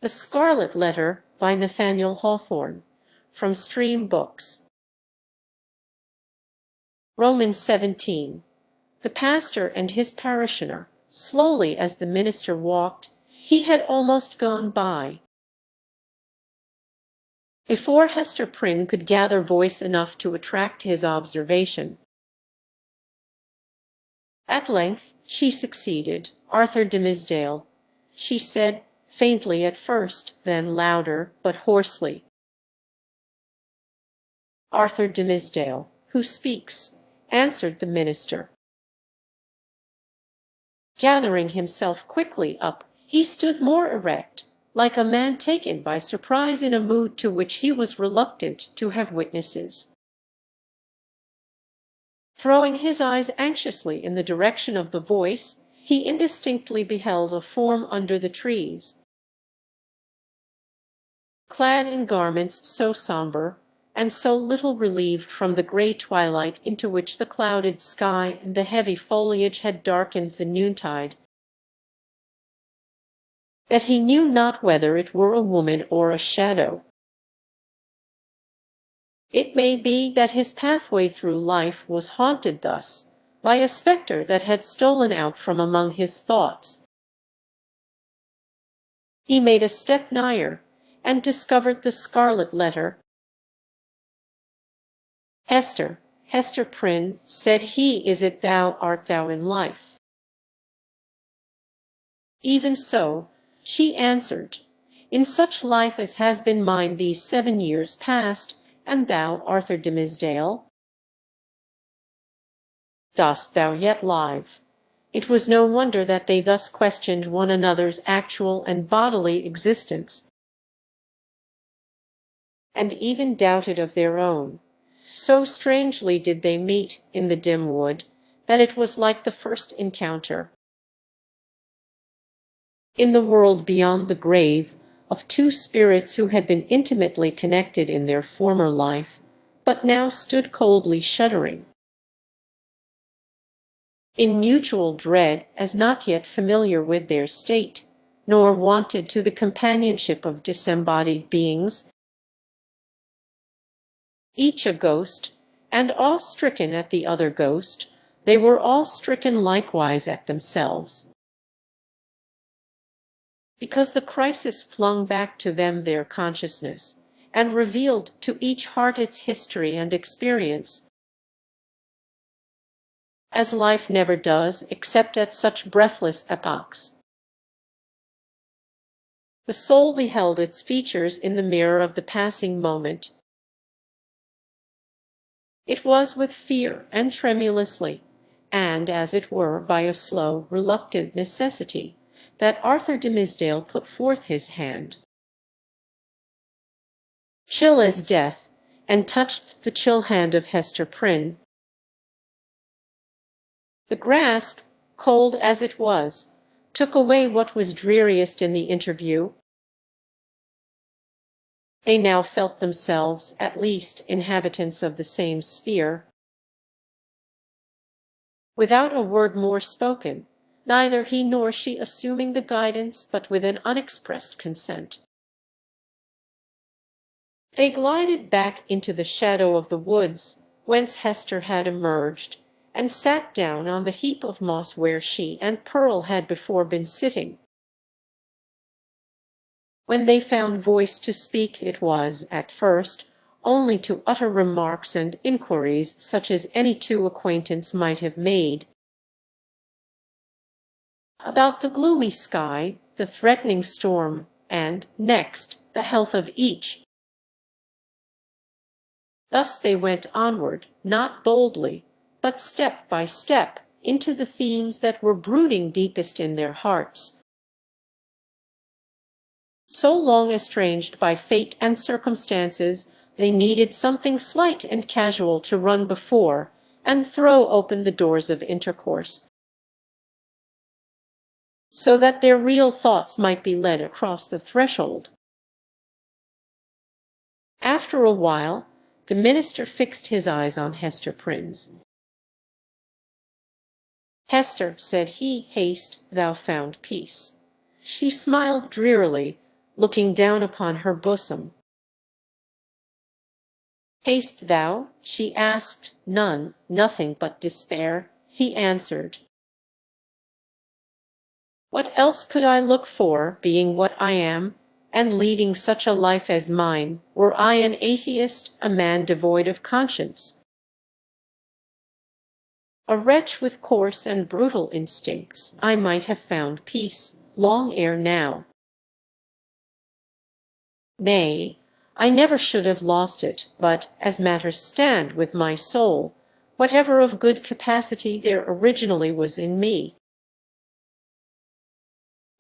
The Scarlet Letter by Nathaniel Hawthorne, from StreamBooks. Romans 17. The pastor and his parishioner, slowly as the minister walked, he had almost gone by. Before Hester Prynne could gather voice enough to attract his observation. At length she succeeded. "Arthur Dimmesdale," she said, faintly at first, then louder, but hoarsely. "Arthur Dimmesdale, who speaks?" answered the minister. Gathering himself quickly up, he stood more erect, like a man taken by surprise in a mood to which he was reluctant to have witnesses. Throwing his eyes anxiously in the direction of the voice, he indistinctly beheld a form under the trees. Clad in garments so sombre, and so little relieved from the grey twilight into which the clouded sky and the heavy foliage had darkened the noontide, that he knew not whether it were a woman or a shadow. It may be that his pathway through life was haunted thus, by a spectre that had stolen out from among his thoughts. He made a step nigher, and discovered the Scarlet Letter. "Hester, Hester Prynne," said he, "is it thou? Art thou in life?" "Even so," she answered, "in such life as has been mine these 7 years past. And thou, Arthur Dimmesdale? Dost thou yet live?" It was no wonder that they thus questioned one another's actual and bodily existence, and even doubted of their own. So strangely did they meet in the dim wood, that it was like the first encounter, in the world beyond the grave, of two spirits who had been intimately connected in their former life, but now stood coldly shuddering, in mutual dread, as not yet familiar with their state, nor wonted to the companionship of disembodied beings, each a ghost, and awe-stricken at the other ghost. They were all stricken likewise at themselves, because the crisis flung back to them their consciousness, and revealed to each heart its history and experience, as life never does except at such breathless epochs. The soul beheld its features in the mirror of the passing moment. It was with fear and tremulously, and as it were by a slow, reluctant necessity, that Arthur Dimmesdale put forth his hand, chill as death, and touched the chill hand of Hester Prynne. The grasp, cold as it was, took away what was dreariest in the interview. They now felt themselves, at least, inhabitants of the same sphere. Without a word more spoken, neither he nor she assuming the guidance, but with an unexpressed consent, they glided back into the shadow of the woods, whence Hester had emerged, and sat down on the heap of moss where she and Pearl had before been sitting. When they found voice to speak, it was, at first, only to utter remarks and inquiries such as any two acquaintance might have made, about the gloomy sky, the threatening storm, and, next, the health of each. Thus they went onward, not boldly, but step by step, into the themes that were brooding deepest in their hearts. So long estranged by fate and circumstances, they needed something slight and casual to run before, and throw open the doors of intercourse, so that their real thoughts might be led across the threshold. After a while, the minister fixed his eyes on Hester Prynne's. "Hester," said he, "haste thou found peace." She smiled drearily, looking down upon her bosom. "Hast thou?" she asked. "None, nothing but despair," he answered. "What else could I look for, being what I am, and leading such a life as mine? Were I an atheist, a man devoid of conscience, a wretch with coarse and brutal instincts, I might have found peace long ere now. Nay, I never should have lost it, but, as matters stand with my soul, whatever of good capacity there originally was in me,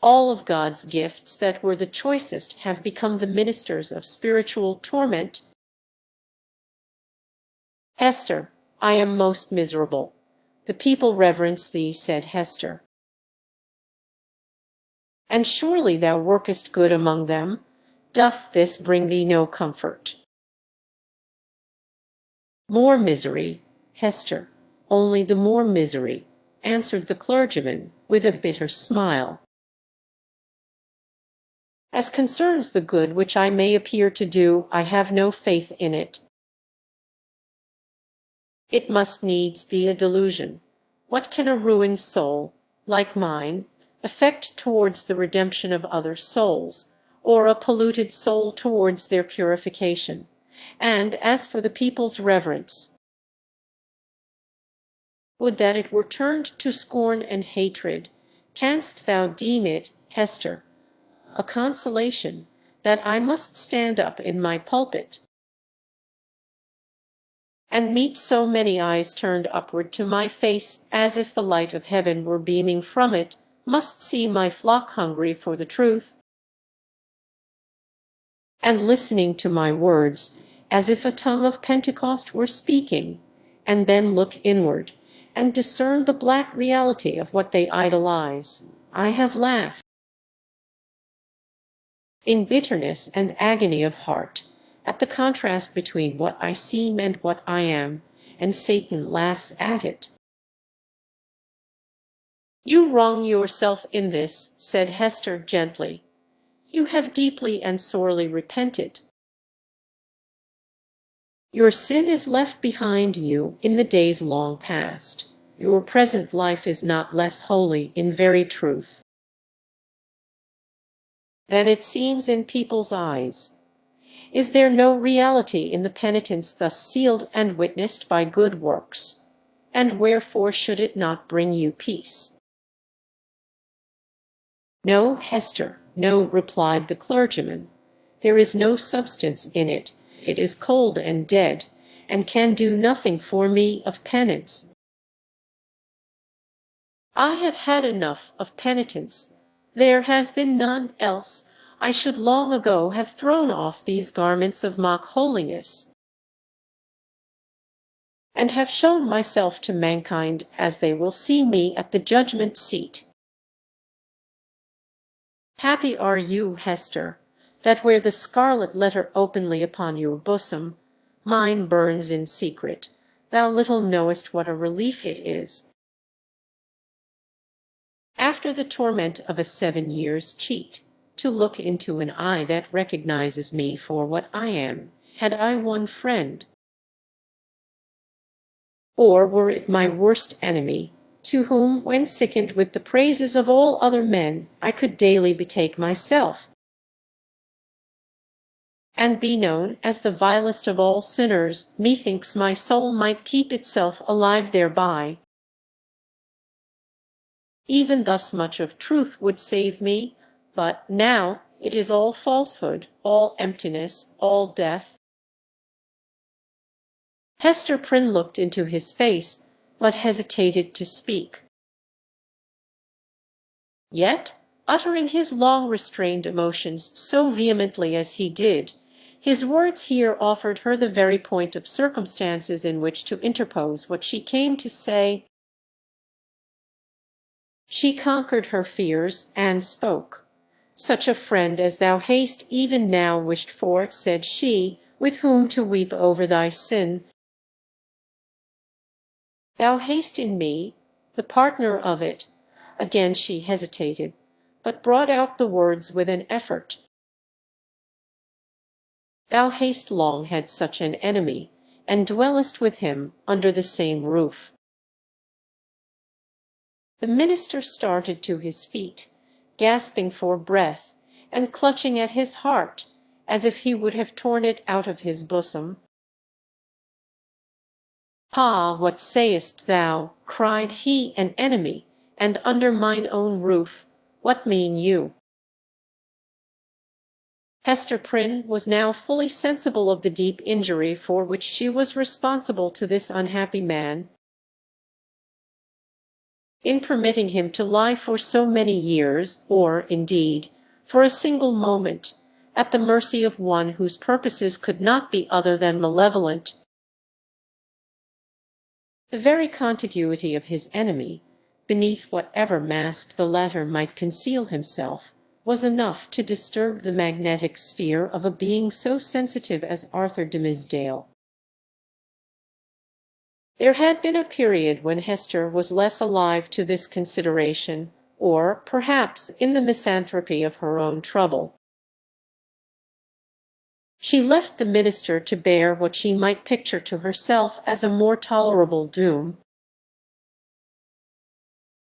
all of God's gifts that were the choicest have become the ministers of spiritual torment. Hester, I am most miserable. The people reverence thee, said Hester. And surely thou workest good among them. Doth this bring thee no comfort? More misery, Hester, only the more misery, answered the clergyman, with a bitter smile. As concerns the good which I may appear to do, I have no faith in it. It must needs be a delusion. What can a ruined soul, like mine, effect towards the redemption of other souls, or a polluted soul towards their purification? And as for the people's reverence, would that it were turned to scorn and hatred. Canst thou deem it, Hester, a consolation, that I must stand up in my pulpit and meet so many eyes turned upward to my face, as if the light of heaven were beaming from it, must see my flock hungry for the truth, and listening to my words, as if a tongue of Pentecost were speaking, and then look inward, and discern the black reality of what they idolize? I have laughed in bitterness and agony of heart at the contrast between what I seem and what I am, and Satan laughs at it. You wrong yourself in this, said Hester gently. You have deeply and sorely repented. Your sin is left behind you in the days long past. Your present life is not less holy in very truth than it seems in people's eyes. Is there no reality in the penitence thus sealed and witnessed by good works? And wherefore should it not bring you peace? No, Hester, no, replied the clergyman. There is no substance in it. It is cold and dead, and can do nothing for me of penance. I have had enough of penitence. There has been none else. I should long ago have thrown off these garments of mock holiness, and have shown myself to mankind as they will see me at the judgment seat. Happy are you, Hester, that wear the scarlet letter openly upon your bosom. Mine burns in secret. Thou little knowest what a relief it is. After the torment of a 7 years' cheat, to look into an eye that recognizes me for what I am, had I one friend, or were it my worst enemy, to whom, when sickened with the praises of all other men, I could daily betake myself, and be known as the vilest of all sinners, methinks my soul might keep itself alive thereby. Even thus much of truth would save me, but now it is all falsehood, all emptiness, all death. Hester Prynne looked into his face, but hesitated to speak. Yet, uttering his long-restrained emotions so vehemently as he did, his words here offered her the very point of circumstances in which to interpose what she came to say. She conquered her fears, and spoke. Such a friend as thou hast even now wished for, said she, with whom to weep over thy sin. Thou hast in me, the partner of it. Again she hesitated, but brought out the words with an effort. Thou hast long had such an enemy, and dwellest with him under the same roof. The minister started to his feet, gasping for breath, and clutching at his heart, as if he would have torn it out of his bosom. "Ah, what sayest thou?" cried he. "An enemy, and under mine own roof! What mean you?" Hester Prynne was now fully sensible of the deep injury for which she was responsible to this unhappy man, in permitting him to lie for so many years, or, indeed, for a single moment, at the mercy of one whose purposes could not be other than malevolent. The very contiguity of his enemy, beneath whatever mask the latter might conceal himself, was enough to disturb the magnetic sphere of a being so sensitive as Arthur Dimmesdale. There had been a period when Hester was less alive to this consideration, or, perhaps, in the misanthropy of her own trouble, she left the minister to bear what she might picture to herself as a more tolerable doom.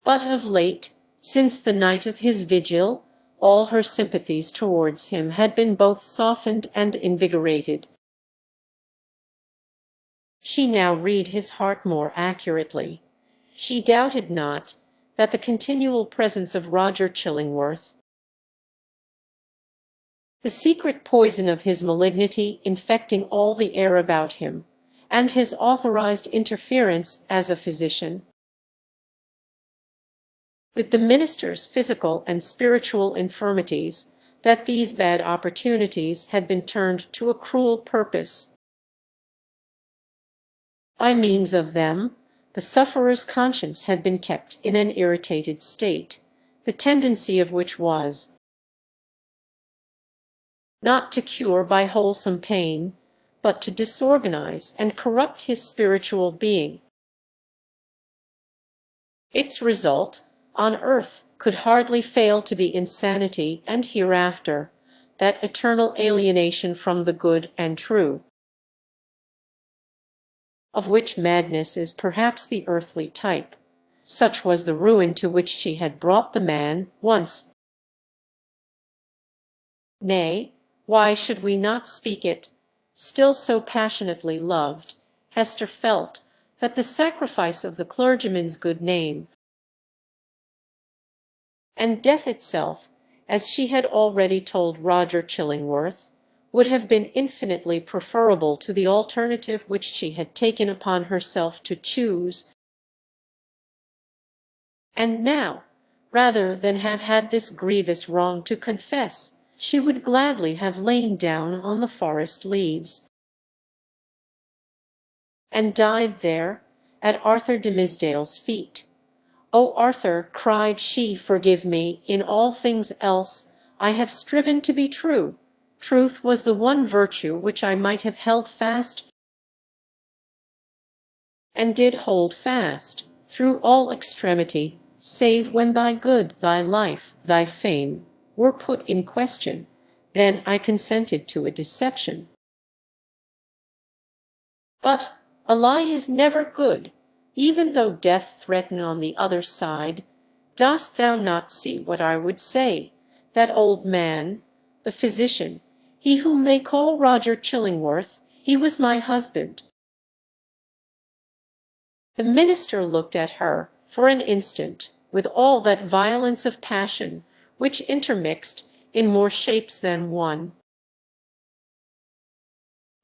But of late, since the night of his vigil, all her sympathies towards him had been both softened and invigorated. She now read his heart more accurately. She doubted not that the continual presence of Roger Chillingworth, the secret poison of his malignity infecting all the air about him, and his authorized interference as a physician with the minister's physical and spiritual infirmities, that these bad opportunities had been turned to a cruel purpose. By means of them, the sufferer's conscience had been kept in an irritated state, the tendency of which was not to cure by wholesome pain, but to disorganize and corrupt his spiritual being. Its result, on earth, could hardly fail to be insanity, and hereafter, that eternal alienation from the good and true, of which madness is perhaps the earthly type. Such was the ruin to which she had brought the man once. Nay, why should we not speak it? Still so passionately loved, Hester felt that the sacrifice of the clergyman's good name and death itself, as she had already told Roger Chillingworth, would have been infinitely preferable to the alternative which she had taken upon herself to choose. And now, rather than have had this grievous wrong to confess, she would gladly have lain down on the forest leaves, and died there, at Arthur Dimmesdale's feet. "O Arthur," cried she, "forgive me. In all things else I have striven to be true. Truth was the one virtue which I might have held fast, and did hold fast, through all extremity, save when thy good, thy life, thy fame, were put in question. Then I consented to a deception. But a lie is never good, even though death threaten on the other side. Dost thou not see what I would say? That old man, the physician, he whom they call Roger Chillingworth, he was my husband." The minister looked at her, for an instant, with all that violence of passion, which intermixed, in more shapes than one,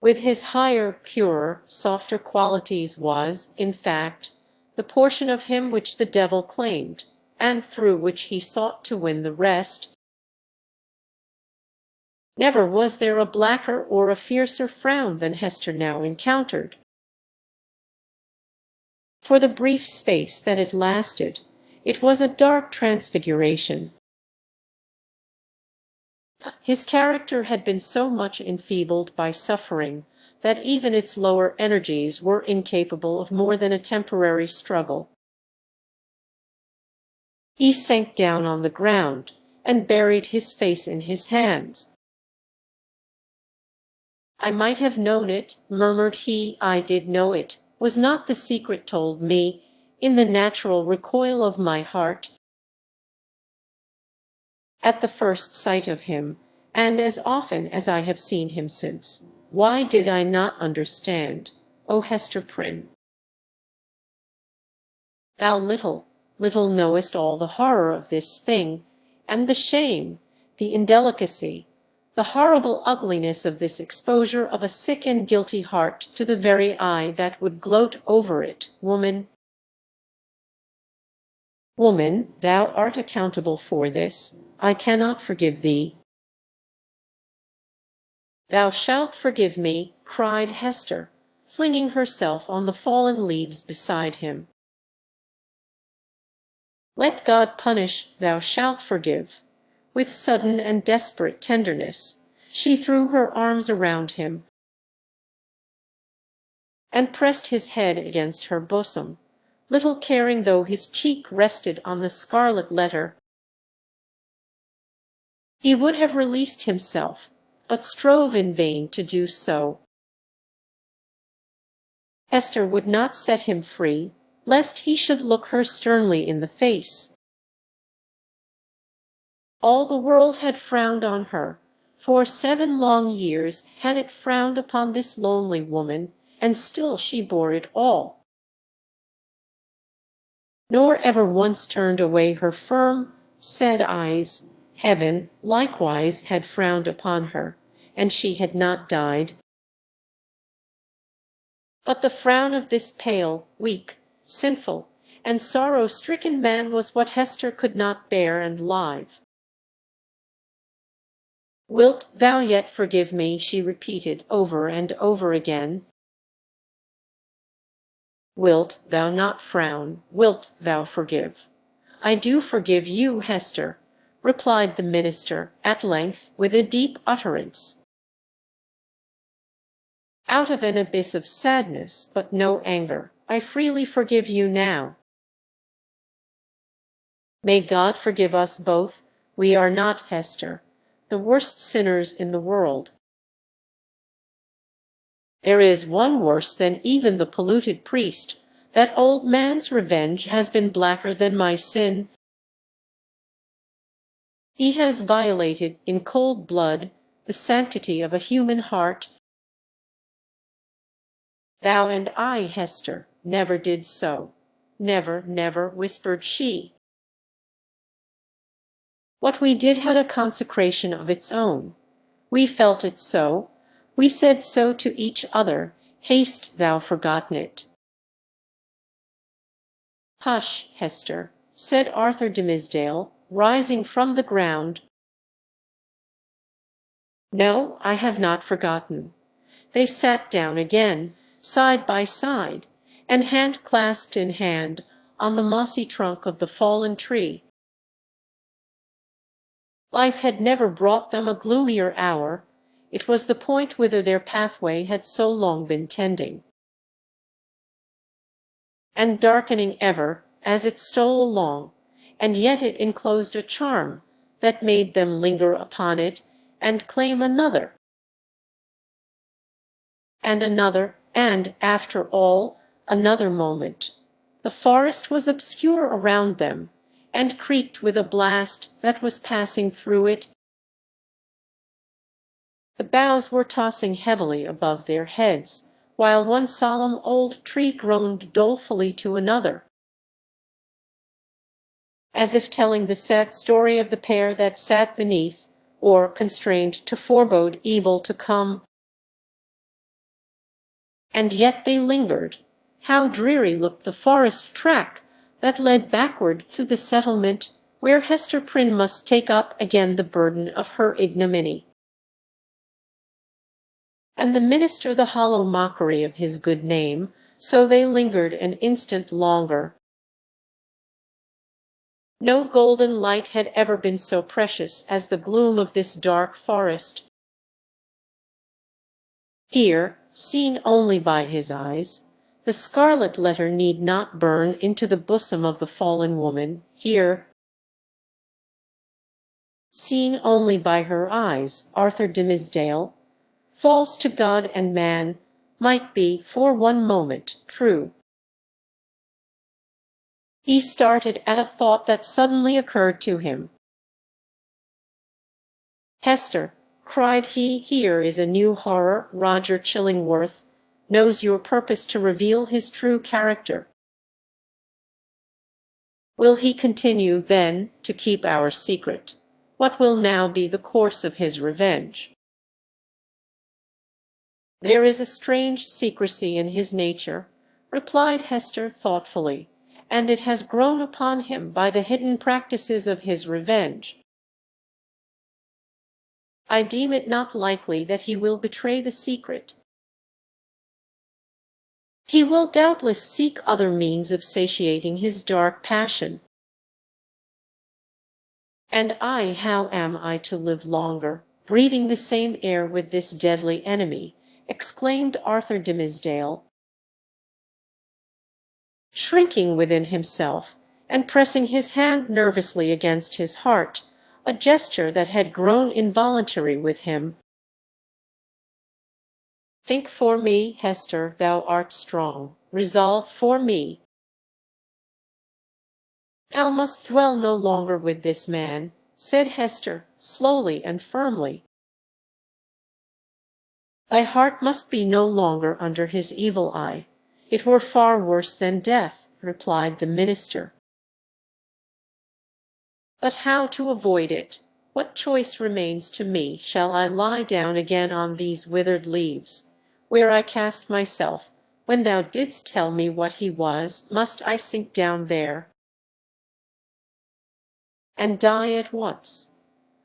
with his higher, purer, softer qualities, was, in fact, the portion of him which the devil claimed, and through which he sought to win the rest. Never was there a blacker or a fiercer frown than Hester now encountered. For the brief space that it lasted, it was a dark transfiguration. His character had been so much enfeebled by suffering that even its lower energies were incapable of more than a temporary struggle. He sank down on the ground and buried his face in his hands. I might have known it, murmured he. I did know it. Was not the secret told me, in the natural recoil of my heart, at the first sight of him, and as often as I have seen him since? Why did I not understand? O Hester Prynne, thou little knowest all the horror of this thing, and the shame, the indelicacy, the horrible ugliness of this exposure of a sick and guilty heart to the very eye that would gloat over it. Woman, woman, thou art accountable for this. I cannot forgive thee. Thou shalt forgive me, cried Hester, flinging herself on the fallen leaves beside him. Let God punish, thou shalt forgive. With sudden and desperate tenderness, she threw her arms around him and pressed his head against her bosom, little caring though his cheek rested on the scarlet letter. He would have released himself, but strove in vain to do so. Hester would not set him free, lest he should look her sternly in the face. All the world had frowned on her. For 7 long years had it frowned upon this lonely woman, and still she bore it all, nor ever once turned away her firm, sad eyes. Heaven, likewise, had frowned upon her, and she had not died. But the frown of this pale, weak, sinful, and sorrow-stricken man was what Hester could not bear, and live. Wilt thou yet forgive me? She repeated over and over again. Wilt thou not frown? Wilt thou forgive? I do forgive you, Hester, replied the minister, at length, with a deep utterance, out of an abyss of sadness, but no anger. I freely forgive you now. May God forgive us both. We are not, Hester, the worst sinners in the world. There is one worse than even the polluted priest. That old man's revenge has been blacker than my sin. He has violated in cold blood the sanctity of a human heart. Thou and I, Hester, never did so. Never, never, whispered she. What we did had a consecration of its own. We felt it so. We said so to each other. Hast thou forgotten it? Hush, Hester, said Arthur Dimmesdale, rising from the ground. No, I have not forgotten. They sat down again, side by side, and hand clasped in hand, on the mossy trunk of the fallen tree. Life had never brought them a gloomier hour. It was the point whither their pathway had so long been tending, and darkening ever as it stole along, and yet it enclosed a charm that made them linger upon it and claim another, and another, and, after all, another moment. The forest was obscure around them, and creaked with a blast that was passing through it. The boughs were tossing heavily above their heads, while one solemn old tree groaned dolefully to another, as if telling the sad story of the pair that sat beneath, or constrained to forebode evil to come. And yet they lingered. How dreary looked the forest track that led backward to the settlement, where Hester Prynne must take up again the burden of her ignominy, and the minister the hollow mockery of his good name. So they lingered an instant longer. No golden light had ever been so precious as the gloom of this dark forest. Here, seen only by his eyes, the scarlet letter need not burn into the bosom of the fallen woman. Here, seen only by her eyes, Arthur Dimmesdale, false to God and man, might be, for one moment, true. He started at a thought that suddenly occurred to him. "Hester," cried he, "here is a new horror. Roger Chillingworth knows your purpose to reveal his true character. Will he continue, then, to keep our secret? What will now be the course of his revenge?" "There is a strange secrecy in his nature," replied Hester thoughtfully, "and it has grown upon him by the hidden practices of his revenge. I deem it not likely that he will betray the secret. He will doubtless seek other means of satiating his dark passion. And I, how am I to live longer, breathing the same air with this deadly enemy?" exclaimed Arthur Dimmesdale, shrinking within himself, and pressing his hand nervously against his heart, a gesture that had grown involuntary with him. "Think for me, Hester, thou art strong. Resolve for me. Thou must dwell no longer with this man," said Hester, slowly and firmly. "Thy heart must be no longer under his evil eye. It were far worse than death," replied the minister. "But how to avoid it? What choice remains to me? Shall I lie down again on these withered leaves, where I cast myself, when thou didst tell me what he was? Must I sink down there, and die at once?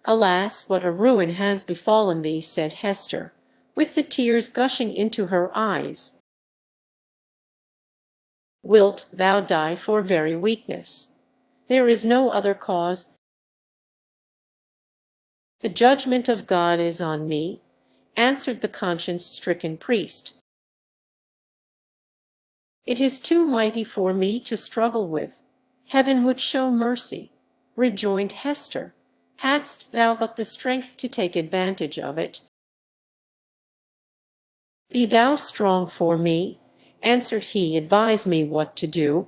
Alas, what a ruin has befallen thee," said Hester, with the tears gushing into her eyes. "Wilt thou die for very weakness? There is no other cause." "The judgment of God is on me," answered the conscience-stricken priest. "It is too mighty for me to struggle with. Heaven would show mercy," rejoined Hester, "hadst thou but the strength to take advantage of it." "Be thou strong for me," answered he, "advise me what to do."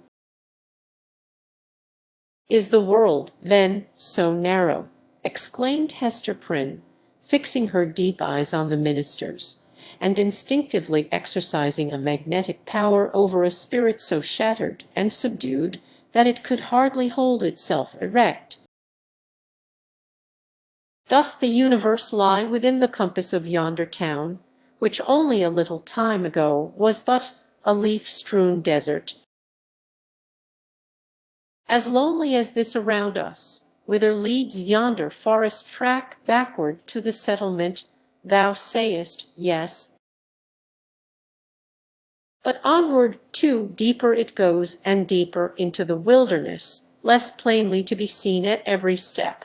"Is the world, then, so narrow?" exclaimed Hester Prynne, fixing her deep eyes on the minister's, and instinctively exercising a magnetic power over a spirit so shattered and subdued that it could hardly hold itself erect. "Doth the universe lie within the compass of yonder town, which only a little time ago was but a leaf-strewn desert? As lonely as this around us, whither leads yonder forest track backward to the settlement? Thou sayest, yes. But onward, too, deeper it goes, and deeper into the wilderness, less plainly to be seen at every step,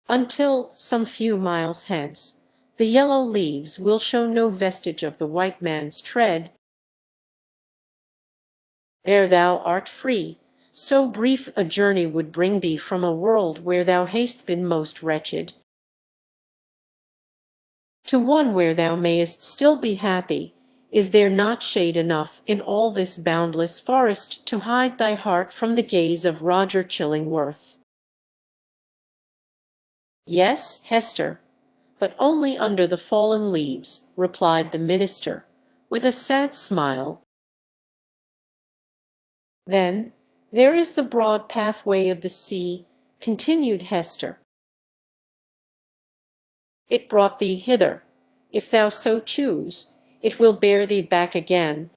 until, some few miles hence, the yellow leaves will show no vestige of the white man's tread. There thou art free. So brief a journey would bring thee from a world where thou hast been most wretched, to one where thou mayest still be happy. Is there not shade enough in all this boundless forest to hide thy heart from the gaze of Roger Chillingworth?" "Yes, Hester, but only under the fallen leaves," replied the minister, with a sad smile. "Then there is the broad pathway of the sea," continued Hester. "It brought thee hither. If thou so choose, it will bear thee back again.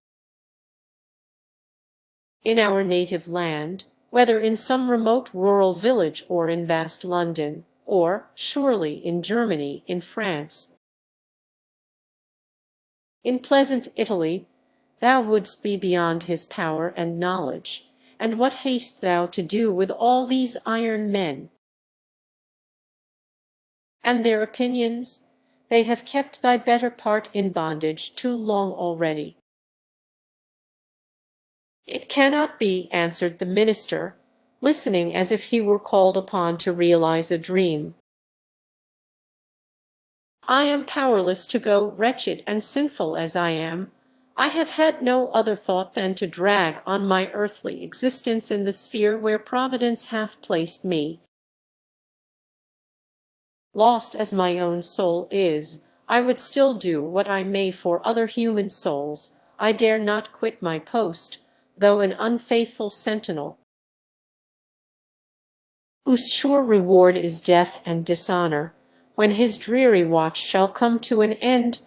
In our native land, whether in some remote rural village or in vast London, or, surely, in Germany, in France, in pleasant Italy, thou wouldst be beyond his power and knowledge. And what hast thou to do with all these iron men and their opinions? They have kept thy better part in bondage too long already." "It cannot be," answered the minister, listening as if he were called upon to realize a dream. I am powerless to go, wretched and sinful as I am. I have had no other thought than to drag on my earthly existence in the sphere where Providence hath placed me. Lost as my own soul is, I would still do what I may for other human souls. I dare not quit my post, though an unfaithful sentinel, whose sure reward is death and dishonor, when his dreary watch shall come to an end.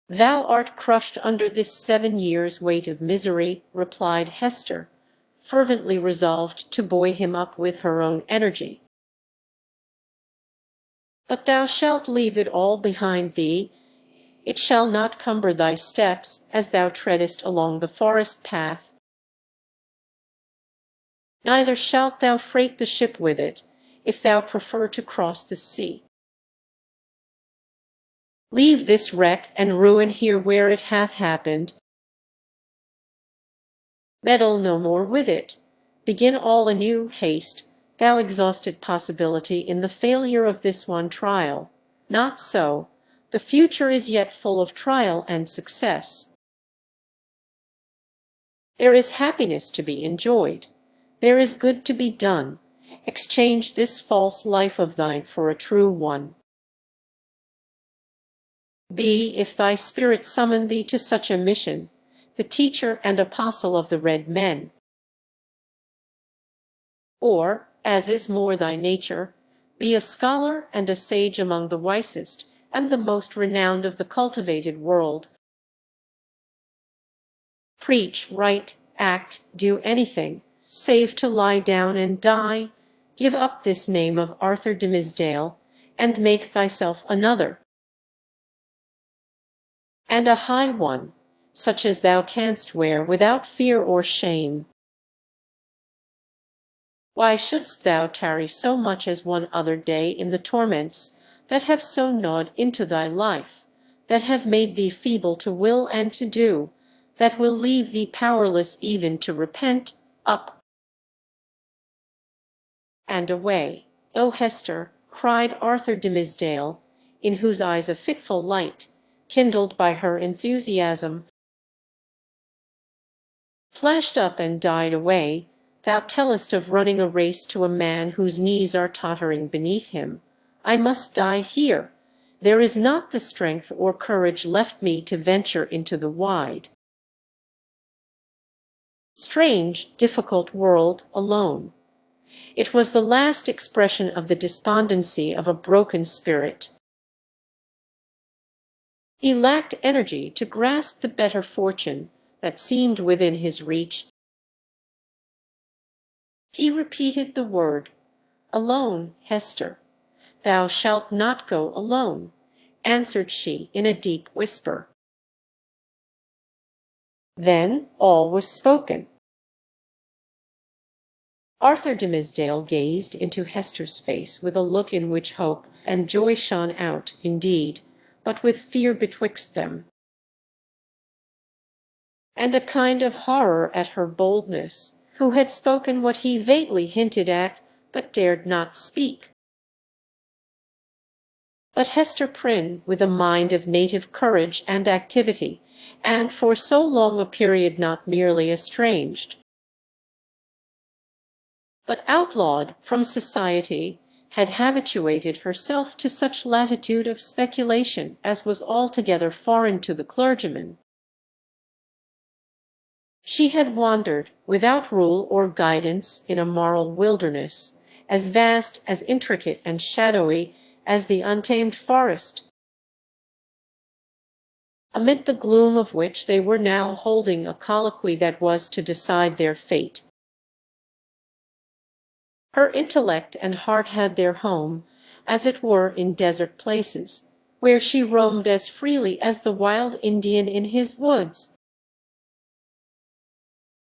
Thou art crushed under this 7 years' weight of misery, replied Hester, fervently resolved to buoy him up with her own energy. But thou shalt leave it all behind thee. It shall not cumber thy steps as thou treadest along the forest path. Neither shalt thou freight the ship with it, if thou prefer to cross the sea. Leave this wreck and ruin here where it hath happened. Meddle no more with it. Begin all anew. Haste, thou exhausted possibility in the failure of this one trial. Not so. The future is yet full of trial and success. There is happiness to be enjoyed. There is good to be done. Exchange this false life of thine for a true one. Be, if thy spirit summon thee to such a mission, the teacher and apostle of the red men. Or, as is more thy nature, be a scholar and a sage among the wisest and the most renowned of the cultivated world. Preach, write, act, do anything, save to lie down and die. Give up this name of Arthur de Misdale, and make thyself another, and a high one, such as thou canst wear without fear or shame. Why shouldst thou tarry so much as one other day in the torments that have so gnawed into thy life, that have made thee feeble to will and to do, that will leave thee powerless even to repent? Up and away, O Hester, cried Arthur de Misdale, in whose eyes a fitful light, kindled by her enthusiasm, flashed up and died away. Thou tellest of running a race to a man whose knees are tottering beneath him. I must die here. There is not the strength or courage left me to venture into the wide, strange, difficult world alone. It was the last expression of the despondency of a broken spirit. He lacked energy to grasp the better fortune that seemed within his reach. He repeated the word, "Alone, Hester." "Thou shalt not go alone," answered she in a deep whisper. Then all was spoken. Arthur de Misdale gazed into Hester's face with a look in which hope and joy shone out, indeed, but with fear betwixt them, and a kind of horror at her boldness, who had spoken what he vaguely hinted at, but dared not speak. But Hester Prynne, with a mind of native courage and activity, and for so long a period not merely estranged, but outlawed from society, had habituated herself to such latitude of speculation as was altogether foreign to the clergyman. She had wandered, without rule or guidance, in a moral wilderness, as vast, as intricate and shadowy as the untamed forest, amid the gloom of which they were now holding a colloquy that was to decide their fate. Her intellect and heart had their home, as it were, in desert places, where she roamed as freely as the wild Indian in his woods.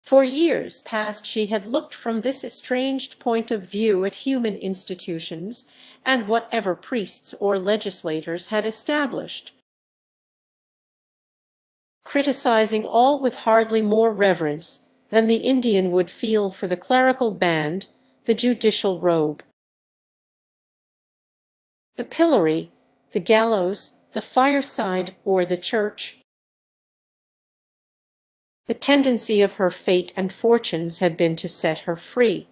For years past she had looked from this estranged point of view at human institutions, and whatever priests or legislators had established, criticizing all with hardly more reverence than the Indian would feel for the clerical band, the judicial robe, The pillory, the gallows, the fireside, or the church? The tendency of her fate and fortunes had been to set her free.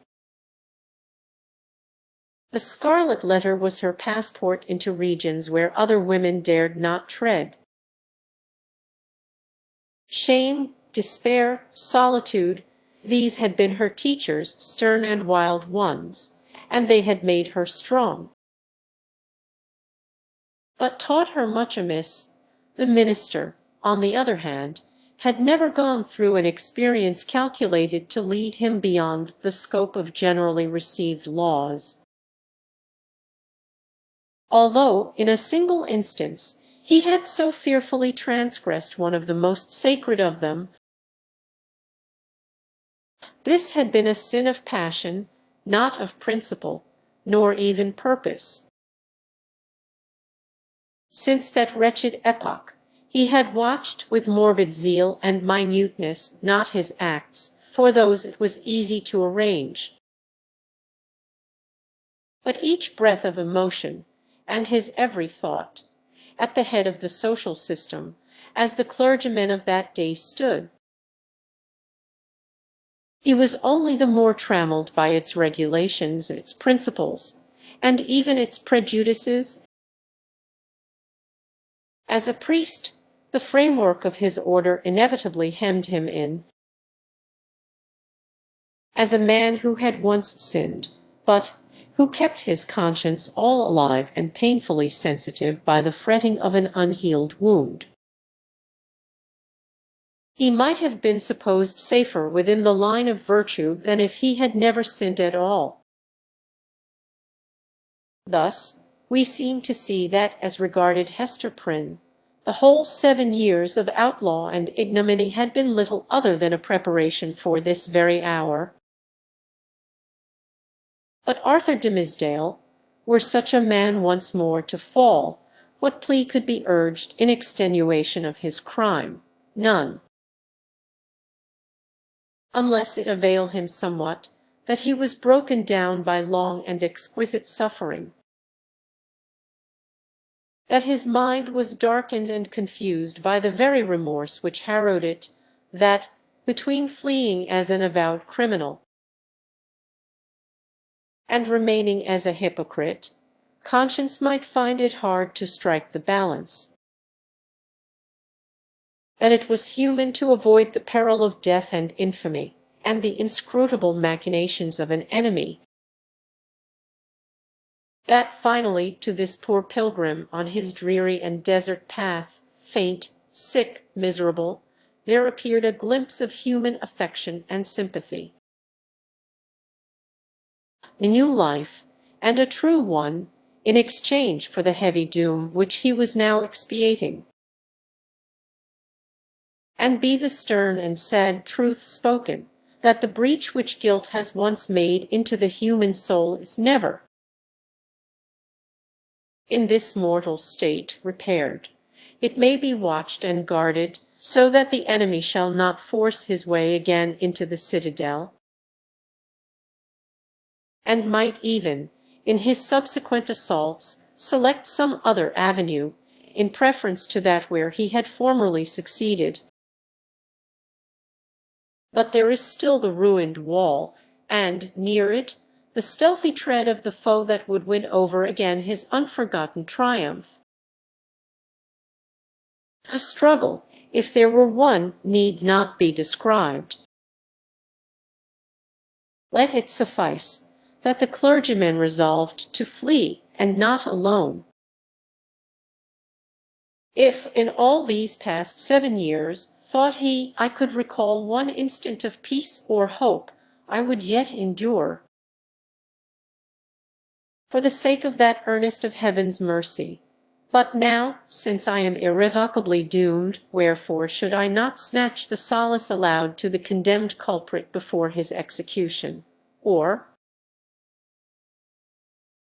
The Scarlet Letter was her passport into regions where other women dared not tread. Shame, despair, solitude, these had been her teachers, stern and wild ones, and they had made her strong. But taught her much amiss. The minister, on the other hand, had never gone through an experience calculated to lead him beyond the scope of generally received laws. Although, in a single instance, he had so fearfully transgressed one of the most sacred of them, this had been a sin of passion, not of principle, nor even purpose. Since that wretched epoch, he had watched with morbid zeal and minuteness not his acts, for those it was easy to arrange, but each breath of emotion, and his every thought, at the head of the social system, as the clergymen of that day stood. He was only the more trammelled by its regulations, its principles, and even its prejudices. As a priest, the framework of his order inevitably hemmed him in. As a man who had once sinned, but who kept his conscience all alive and painfully sensitive by the fretting of an unhealed wound, he might have been supposed safer within the line of virtue than if he had never sinned at all. Thus, we seem to see that, as regarded Hester Prynne, the whole 7 years of outlaw and ignominy had been little other than a preparation for this very hour. But Arthur Dimmesdale, were such a man once more to fall, what plea could be urged in extenuation of his crime? None. Unless it avail him somewhat that he was broken down by long and exquisite suffering, that his mind was darkened and confused by the very remorse which harrowed it, that, between fleeing as an avowed criminal and remaining as a hypocrite, conscience might find it hard to strike the balance, that it was human to avoid the peril of death and infamy, and the inscrutable machinations of an enemy, that finally to this poor pilgrim on his dreary and desert path, faint, sick, miserable, there appeared a glimpse of human affection and sympathy. A new life, and a true one, in exchange for the heavy doom which he was now expiating. And be the stern and sad truth spoken, that the breach which guilt has once made into the human soul is never, in this mortal state, repaired. It may be watched and guarded, so that the enemy shall not force his way again into the citadel, and might even, in his subsequent assaults, select some other avenue, in preference to that where he had formerly succeeded. But there is still the ruined wall, and, near it, the stealthy tread of the foe that would win over again his unforgotten triumph. A struggle, if there were one, need not be described. Let it suffice that the clergyman resolved to flee, and not alone. If, in all these past 7 years, thought he, I could recall one instant of peace or hope, I would yet endure, for the sake of that earnest of heaven's mercy. But now, since I am irrevocably doomed, wherefore should I not snatch the solace allowed to the condemned culprit before his execution? Or,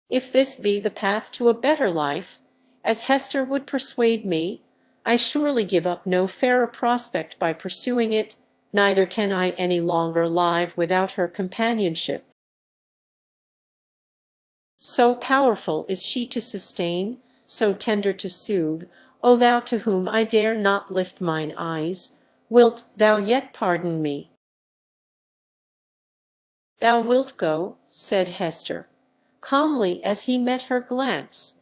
if this be the path to a better life, as Hester would persuade me, I surely give up no fairer prospect by pursuing it, neither can I any longer live without her companionship. So powerful is she to sustain, so tender to soothe, O thou to whom I dare not lift mine eyes, wilt thou yet pardon me? Thou wilt go, said Hester, calmly as he met her glance.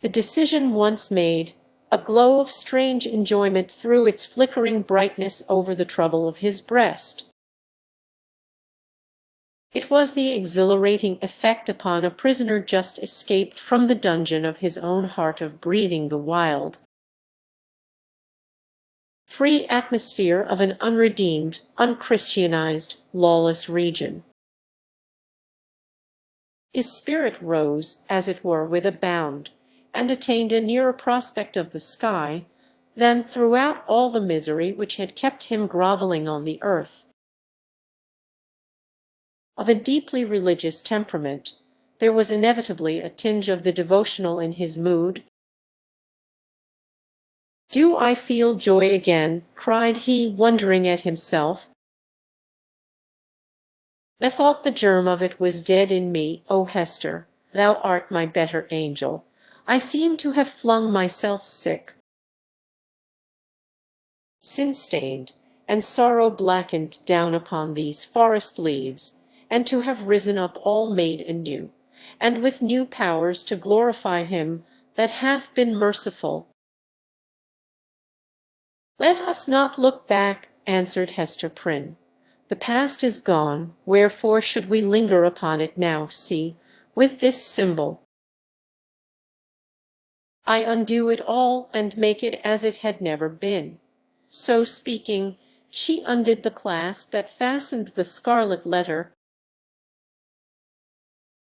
The decision once made, a glow of strange enjoyment threw its flickering brightness over the trouble of his breast. It was the exhilarating effect upon a prisoner just escaped from the dungeon of his own heart of breathing the wild, free atmosphere of an unredeemed, unchristianized, lawless region. His spirit rose, as it were, with a bound, and attained a nearer prospect of the sky than throughout all the misery which had kept him grovelling on the earth. Of a deeply religious temperament, there was inevitably a tinge of the devotional in his mood. "Do I feel joy again?" cried he, wondering at himself. "Methought the germ of it was dead in me. O Hester, thou art my better angel. I seem to have flung myself sick, sin-stained, and sorrow-blackened down upon these forest leaves, and to have risen up all made anew, and with new powers to glorify him that hath been merciful." "Let us not look back," answered Hester Prynne. "The past is gone, wherefore should we linger upon it now? See, with this symbol I undo it all and make it as it had never been." So speaking, she undid the clasp that fastened the scarlet letter,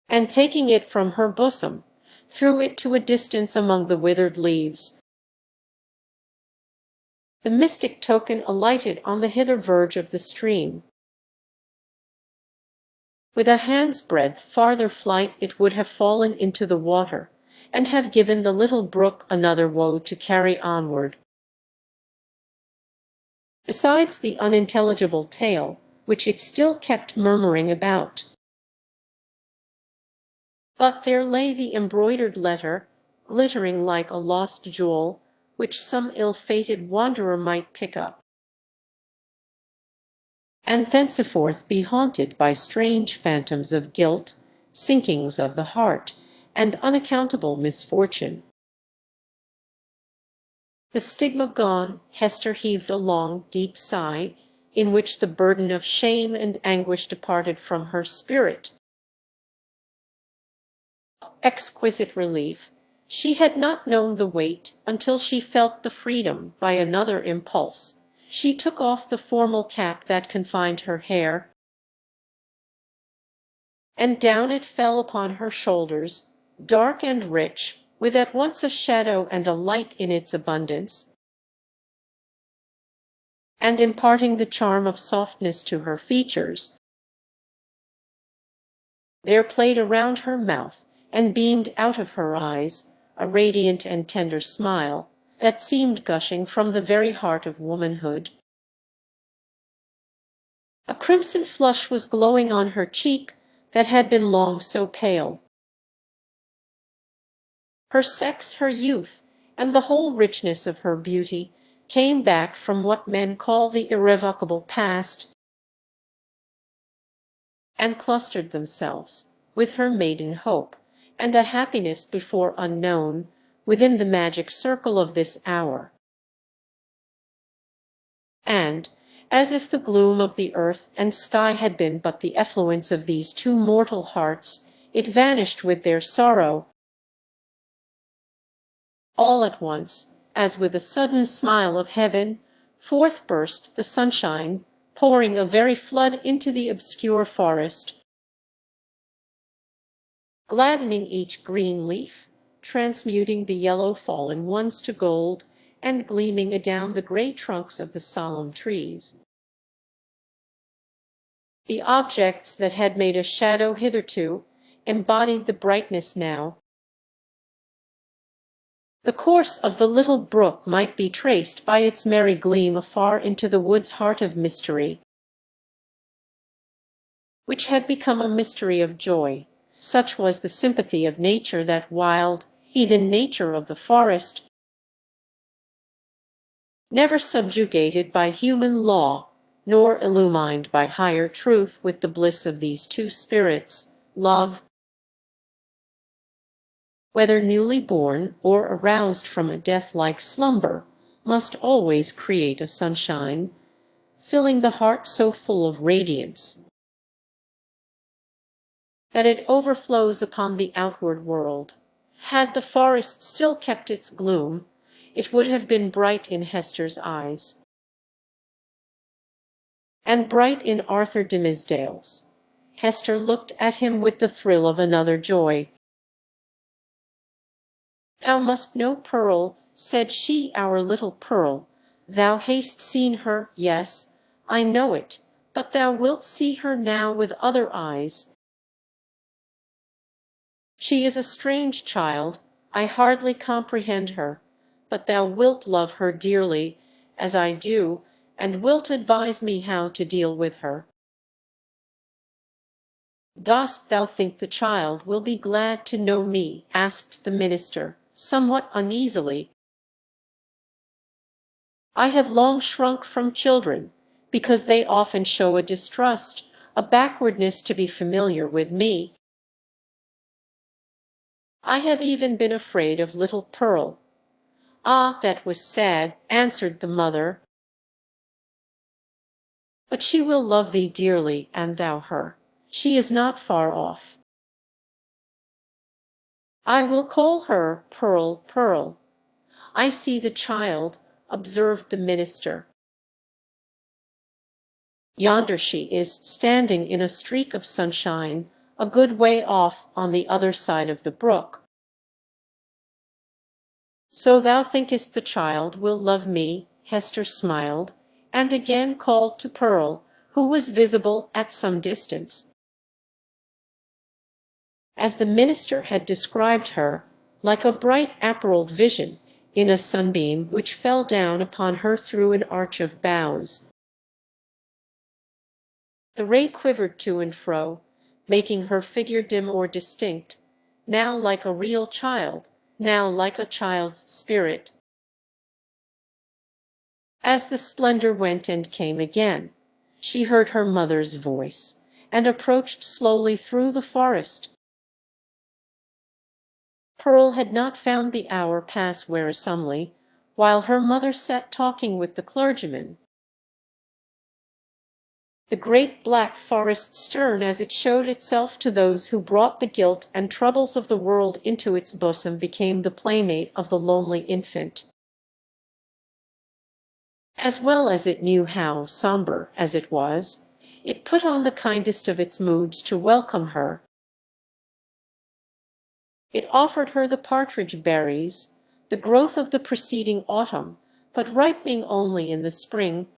and taking it from her bosom, threw it to a distance among the withered leaves. The mystic token alighted on the hither verge of the stream. With a hand's breadth farther flight it would have fallen into the water, and have given the little brook another woe to carry onward, besides the unintelligible tale which it still kept murmuring about. But there lay the embroidered letter, glittering like a lost jewel, which some ill-fated wanderer might pick up, and thenceforth be haunted by strange phantoms of guilt, sinkings of the heart, and unaccountable misfortune. The stigma gone, Hester heaved a long, deep sigh, in which the burden of shame and anguish departed from her spirit. Exquisite relief! She had not known the weight until she felt the freedom by another impulse. She took off the formal cap that confined her hair, and down it fell upon her shoulders, dark and rich, with at once a shadow and a light in its abundance, and imparting the charm of softness to her features. There played around her mouth, and beamed out of her eyes, a radiant and tender smile, that seemed gushing from the very heart of womanhood. A crimson flush was glowing on her cheek that had been long so pale. Her sex, her youth, and the whole richness of her beauty came back from what men call the irrevocable past, and clustered themselves, with her maiden hope, and a happiness before unknown, within the magic circle of this hour. And, as if the gloom of the earth and sky had been but the effluence of these two mortal hearts, it vanished with their sorrow. All at once, as with a sudden smile of heaven, forth burst the sunshine, pouring a very flood into the obscure forest, gladdening each green leaf, transmuting the yellow fallen ones to gold, and gleaming adown the grey trunks of the solemn trees. The objects that had made a shadow hitherto embodied the brightness now. The course of the little brook might be traced by its merry gleam afar into the wood's heart of mystery. which had become a mystery of joy. Such was the sympathy of nature, that wild, heathen nature of the forest, never subjugated by human law, nor illumined by higher truth with the bliss of these two spirits, love, whether newly born or aroused from a death-like slumber, must always create a sunshine, filling the heart so full of radiance that it overflows upon the outward world. Had the forest still kept its gloom, it would have been bright in Hester's eyes, and bright in Arthur Dimmesdale's. Hester looked at him with the thrill of another joy. "Thou must know Pearl," said she, "our little Pearl. Thou hast seen her, yes, I know it, but thou wilt see her now with other eyes. She is a strange child, I hardly comprehend her, but thou wilt love her dearly, as I do, and wilt advise me how to deal with her." "Dost thou think the child will be glad to know me?" asked the minister, somewhat uneasily. "I have long shrunk from children, because they often show a distrust, a backwardness to be familiar with me. I have even been afraid of little Pearl." "Ah, that was sad," answered the mother. "But she will love thee dearly, and thou her. She is not far off." "I will call her Pearl, Pearl." "I see the child," observed the minister. "Yonder she is, standing in a streak of sunshine, a good way off on the other side of the brook." "So thou thinkest the child will love me?" Hester smiled, and again called to Pearl, who was visible at some distance. As the minister had described her, like a bright apparelled vision in a sunbeam which fell down upon her through an arch of boughs. The ray quivered to and fro, making her figure dim or distinct, now like a real child, now like a child's spirit. As the splendor went and came again, she heard her mother's voice, and approached slowly through the forest. Pearl had not found the hour pass wearisomely, while her mother sat talking with the clergyman. The great black forest stern as it showed itself to those who brought the guilt and troubles of the world into its bosom became the playmate of the lonely infant. As well as it knew how, sombre as it was, it put on the kindest of its moods to welcome her. It offered her the partridge berries, the growth of the preceding autumn, but ripening only in the spring,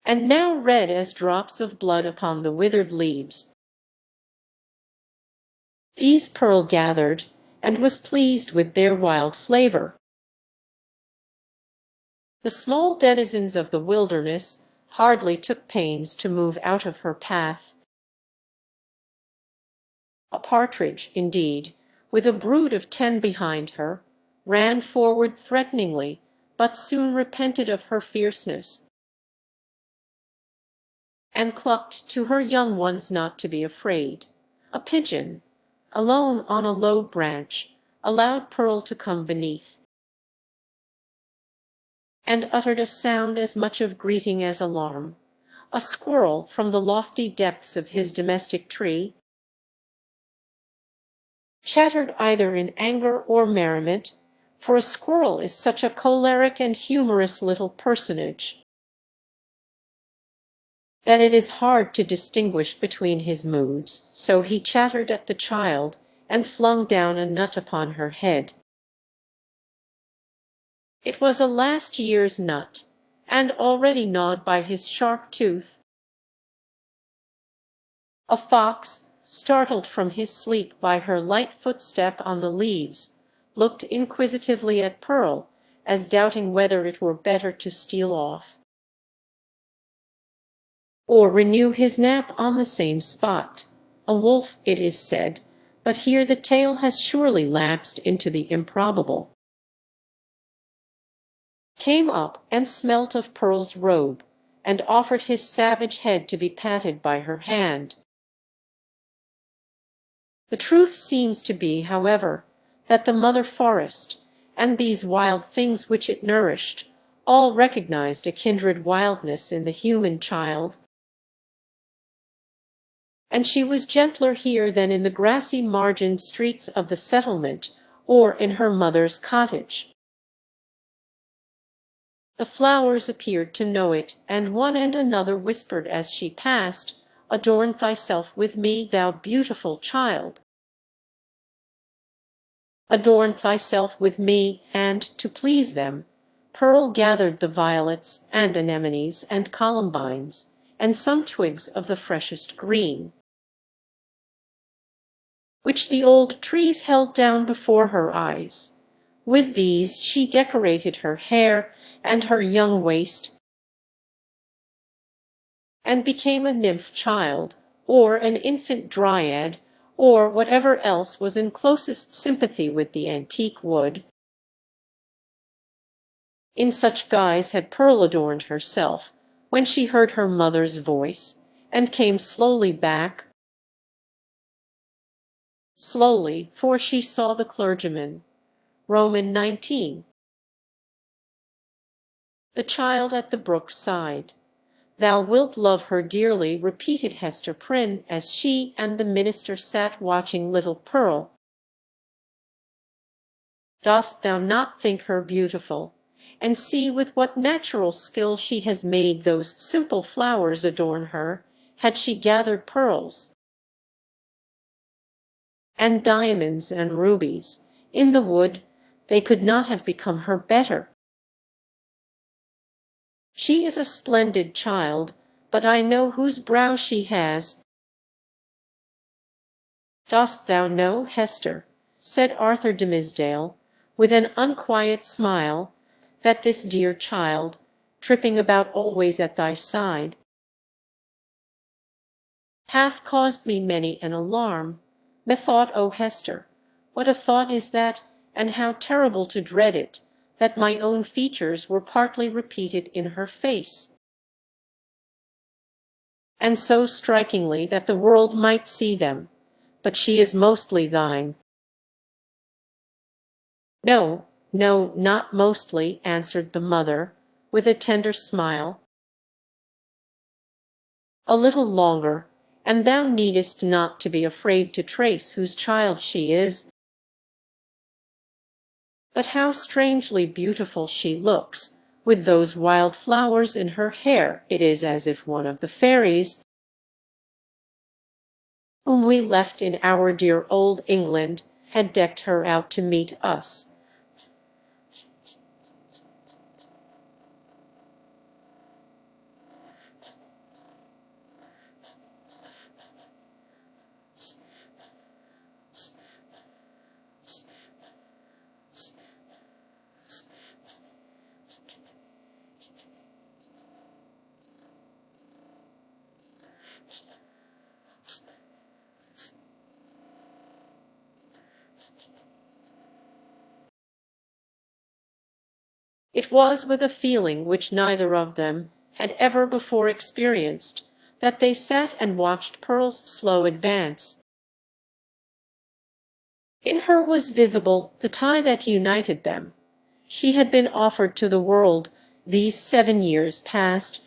and now red as drops of blood upon the withered leaves. These Pearl gathered, and was pleased with their wild flavor. The small denizens of the wilderness hardly took pains to move out of her path. A partridge, indeed, with a brood of 10 behind her, ran forward threateningly, but soon repented of her fierceness, and clucked to her young ones not to be afraid. A pigeon, alone on a low branch, allowed Pearl to come beneath, and uttered a sound as much of greeting as alarm. A squirrel from the lofty depths of his domestic tree chattered either in anger or merriment, for a squirrel is such a choleric and humorous little personage that it is hard to distinguish between his moods, so he chattered at the child, and flung down a nut upon her head. It was a last year's nut, and already gnawed by his sharp tooth. A fox, startled from his sleep by her light footstep on the leaves, looked inquisitively at Pearl, as doubting whether it were better to steal off. or renew his nap on the same spot. A wolf, it is said, but here the tale has surely lapsed into the improbable. Came up and smelt of Pearl's robe, and offered his savage head to be patted by her hand. The truth seems to be, however, that the mother forest, and these wild things which it nourished, all recognized a kindred wildness in the human child, and she was gentler here than in the grassy margined streets of the settlement, or in her mother's cottage. The flowers appeared to know it, and one and another whispered as she passed, "Adorn thyself with me, thou beautiful child. Adorn thyself with me," and, to please them, Pearl gathered the violets and anemones and columbines, and some twigs of the freshest green, which the old trees held down before her eyes. With these she decorated her hair and her young waist, and became a nymph child, or an infant dryad, or whatever else was in closest sympathy with the antique wood. In such guise had Pearl adorned herself, when she heard her mother's voice, and came slowly back. Slowly, for she saw the clergyman. Roman 19. The child at the brook's side. "Thou wilt love her dearly," repeated Hester Prynne, as she and the minister sat watching little Pearl. "Dost thou not think her beautiful? And see with what natural skill she has made those simple flowers adorn her. Had she gathered pearls and diamonds and rubies in the wood, they could not have become her better. She is a splendid child, but I know whose brow she has." "Dost thou know, Hester," said Arthur de Misdale, with an unquiet smile, "that this dear child, tripping about always at thy side, hath caused me many an alarm? Methought, O Hester, what a thought is that, and how terrible to dread it, that my own features were partly repeated in her face, and so strikingly that the world might see them. But she is mostly thine." "No, no, not mostly," answered the mother, with a tender smile. "A little longer, and thou needest not to be afraid to trace whose child she is. But how strangely beautiful she looks, with those wild flowers in her hair! It is as if one of the fairies whom we left in our dear old England had decked her out to meet us." It was with a feeling which neither of them had ever before experienced that they sat and watched Pearl's slow advance. In her was visible the tie that united them. She had been offered to the world these 7 years past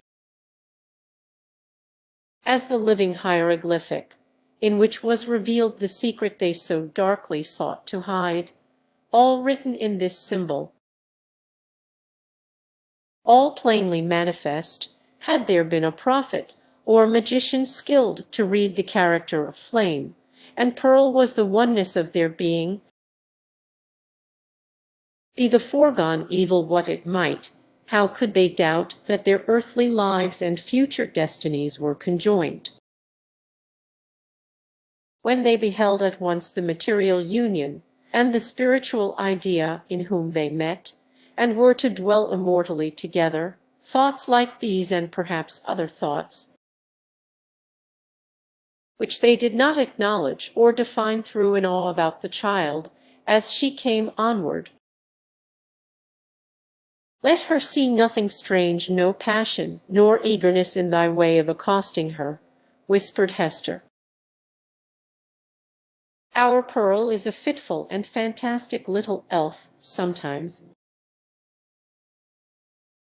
as the living hieroglyphic, in which was revealed the secret they so darkly sought to hide, all written in this symbol, all plainly manifest. Had there been a prophet or magician skilled to read the character of flame, and Pearl was the oneness of their being, be the foregone evil what it might, how could they doubt that their earthly lives and future destinies were conjoined? When they beheld at once the material union and the spiritual idea in whom they met, and were to dwell immortally together, thoughts like these, and perhaps other thoughts, which they did not acknowledge or define, threw an awe about the child as she came onward. Let her see nothing strange, no passion, nor eagerness in thy way of accosting her, whispered Hester. Our Pearl is a fitful and fantastic little elf sometimes.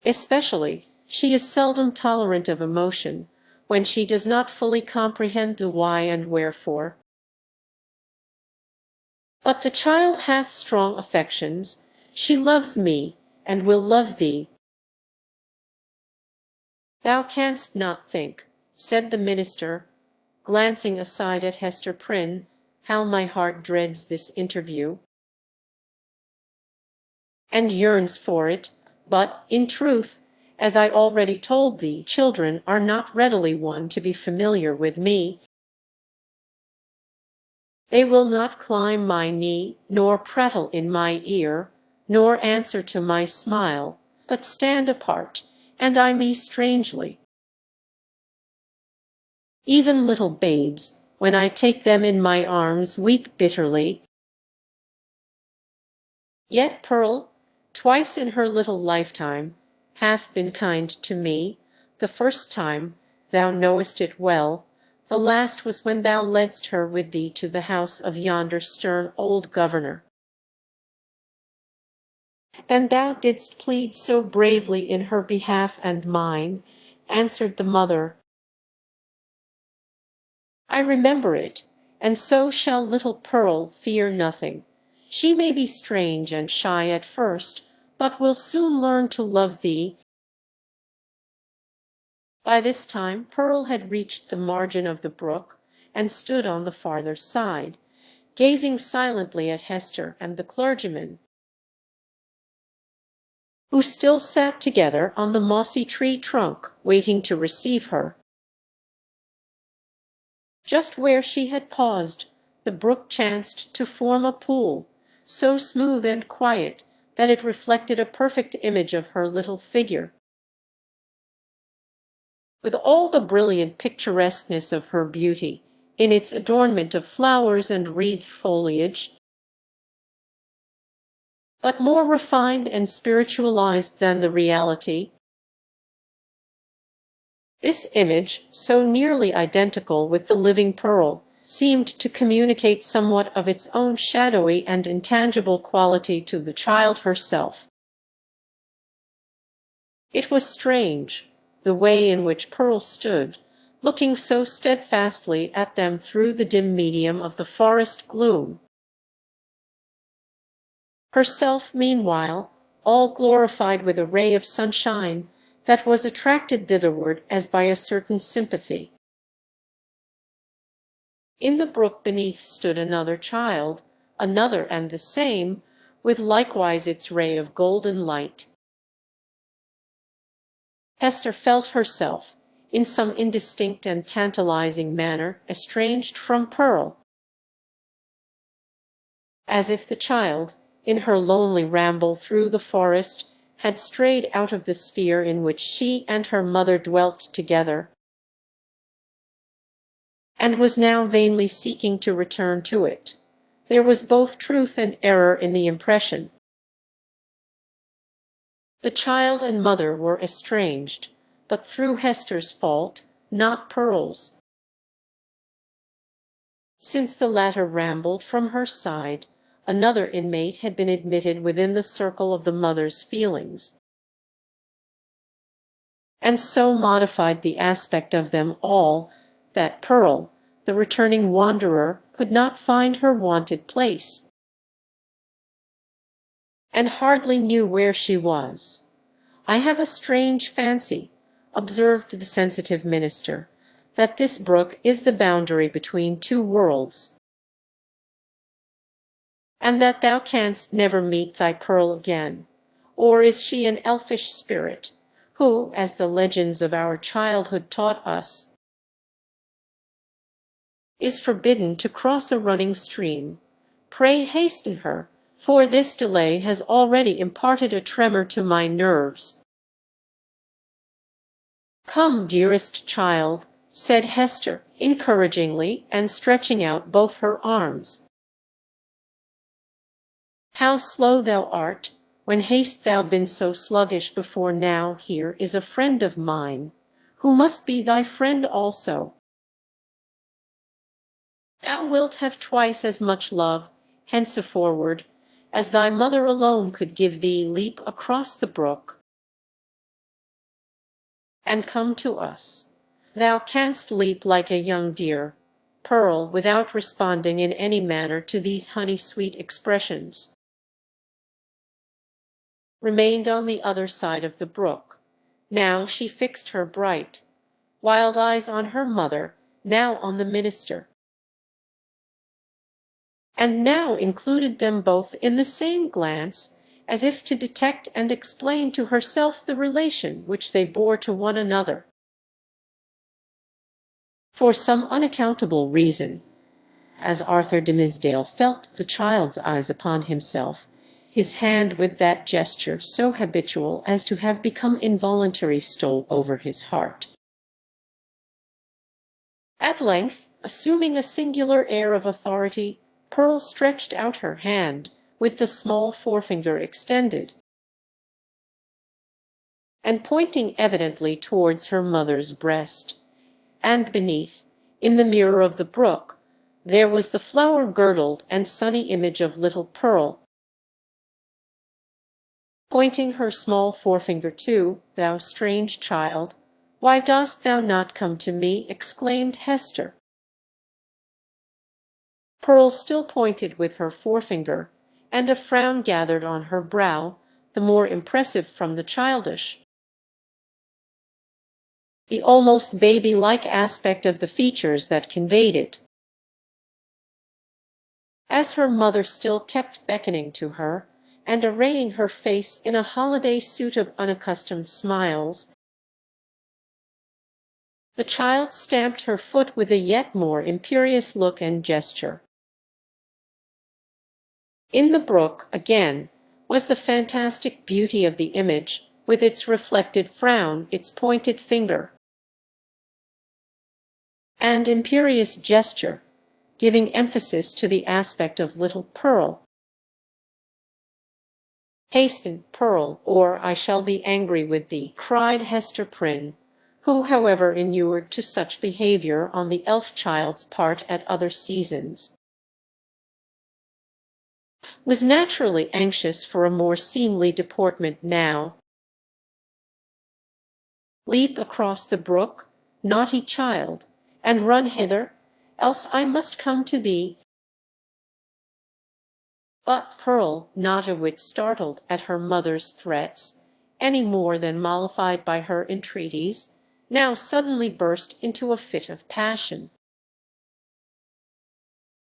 Especially, she is seldom tolerant of emotion, when she does not fully comprehend the why and wherefore. But the child hath strong affections, she loves me, and will love thee. Thou canst not think, said the minister, glancing aside at Hester Prynne, how my heart dreads this interview, and yearns for it, but, in truth, as I already told thee, children are not readily won to be familiar with me. They will not climb my knee, nor prattle in my ear, nor answer to my smile, but stand apart, and eye me strangely. Even little babes, when I take them in my arms, weep bitterly. Yet Pearl, twice in her little lifetime, hath been kind to me. The first time, thou knowest it well, the last was when thou ledst her with thee to the house of yonder stern old governor. And thou didst plead so bravely in her behalf and mine, answered the mother. I remember it, and so shall little Pearl. Fear nothing. She may be strange and shy at first, but will soon learn to love thee. By this time Pearl had reached the margin of the brook, and stood on the farther side, gazing silently at Hester and the clergyman, who still sat together on the mossy tree trunk, waiting to receive her. Just where she had paused, the brook chanced to form a pool, so smooth and quiet that it reflected a perfect image of her little figure. With all the brilliant picturesqueness of her beauty, in its adornment of flowers and wreathed foliage, but more refined and spiritualized than the reality, this image, so nearly identical with the living Pearl, seemed to communicate somewhat of its own shadowy and intangible quality to the child herself. It was strange, the way in which Pearl stood, looking so steadfastly at them through the dim medium of the forest gloom. Herself, meanwhile, all glorified with a ray of sunshine that was attracted thitherward as by a certain sympathy. In the brook beneath stood another child, another and the same, with likewise its ray of golden light. Hester felt herself, in some indistinct and tantalizing manner, estranged from Pearl, as if the child, in her lonely ramble through the forest, had strayed out of the sphere in which she and her mother dwelt together, and was now vainly seeking to return to it. There was both truth and error in the impression. The child and mother were estranged, but through Hester's fault, not Pearl's. Since the latter rambled from her side, another inmate had been admitted within the circle of the mother's feelings, and so modified the aspect of them all that Pearl, the returning wanderer, could not find her wonted place, and hardly knew where she was. I have a strange fancy, observed the sensitive minister, that this brook is the boundary between two worlds, and that thou canst never meet thy Pearl again. Or is she an elfish spirit, who, as the legends of our childhood taught us, is forbidden to cross a running stream? Pray hasten her, for this delay has already imparted a tremor to my nerves. Come, dearest child, said Hester, encouragingly, and stretching out both her arms. How slow thou art! When hast thou been so sluggish before? Now here is a friend of mine, who must be thy friend also. Thou wilt have twice as much love, henceforward, as thy mother alone could give thee. Leap across the brook, and come to us. Thou canst leap like a young deer. Pearl, without responding in any manner to these honey-sweet expressions, remained on the other side of the brook. Now she fixed her bright, wild eyes on her mother, now on the minister, and now included them both in the same glance, as if to detect and explain to herself the relation which they bore to one another. For some unaccountable reason, as Arthur Dimmesdale felt the child's eyes upon himself, his hand with that gesture so habitual as to have become involuntary stole over his heart. At length, assuming a singular air of authority, Pearl stretched out her hand, with the small forefinger extended, and pointing evidently towards her mother's breast, and beneath, in the mirror of the brook, there was the flower-girdled and sunny image of little Pearl. Pointing her small forefinger too, "Thou strange child, why dost thou not come to me?" exclaimed Hester. Pearl still pointed with her forefinger, and a frown gathered on her brow, the more impressive from the childish, the almost baby-like aspect of the features that conveyed it. As her mother still kept beckoning to her, and arraying her face in a holiday suit of unaccustomed smiles, the child stamped her foot with a yet more imperious look and gesture. In the brook, again, was the fantastic beauty of the image, with its reflected frown, its pointed finger, and imperious gesture, giving emphasis to the aspect of little Pearl. "Hasten, Pearl, or I shall be angry with thee," cried Hester Prynne, who, however inured to such behaviour on the elf-child's part at other seasons, was naturally anxious for a more seemly deportment now. "Leap across the brook, naughty child, and run hither, else I must come to thee." But Pearl, not a whit startled at her mother's threats, any more than mollified by her entreaties, now suddenly burst into a fit of passion,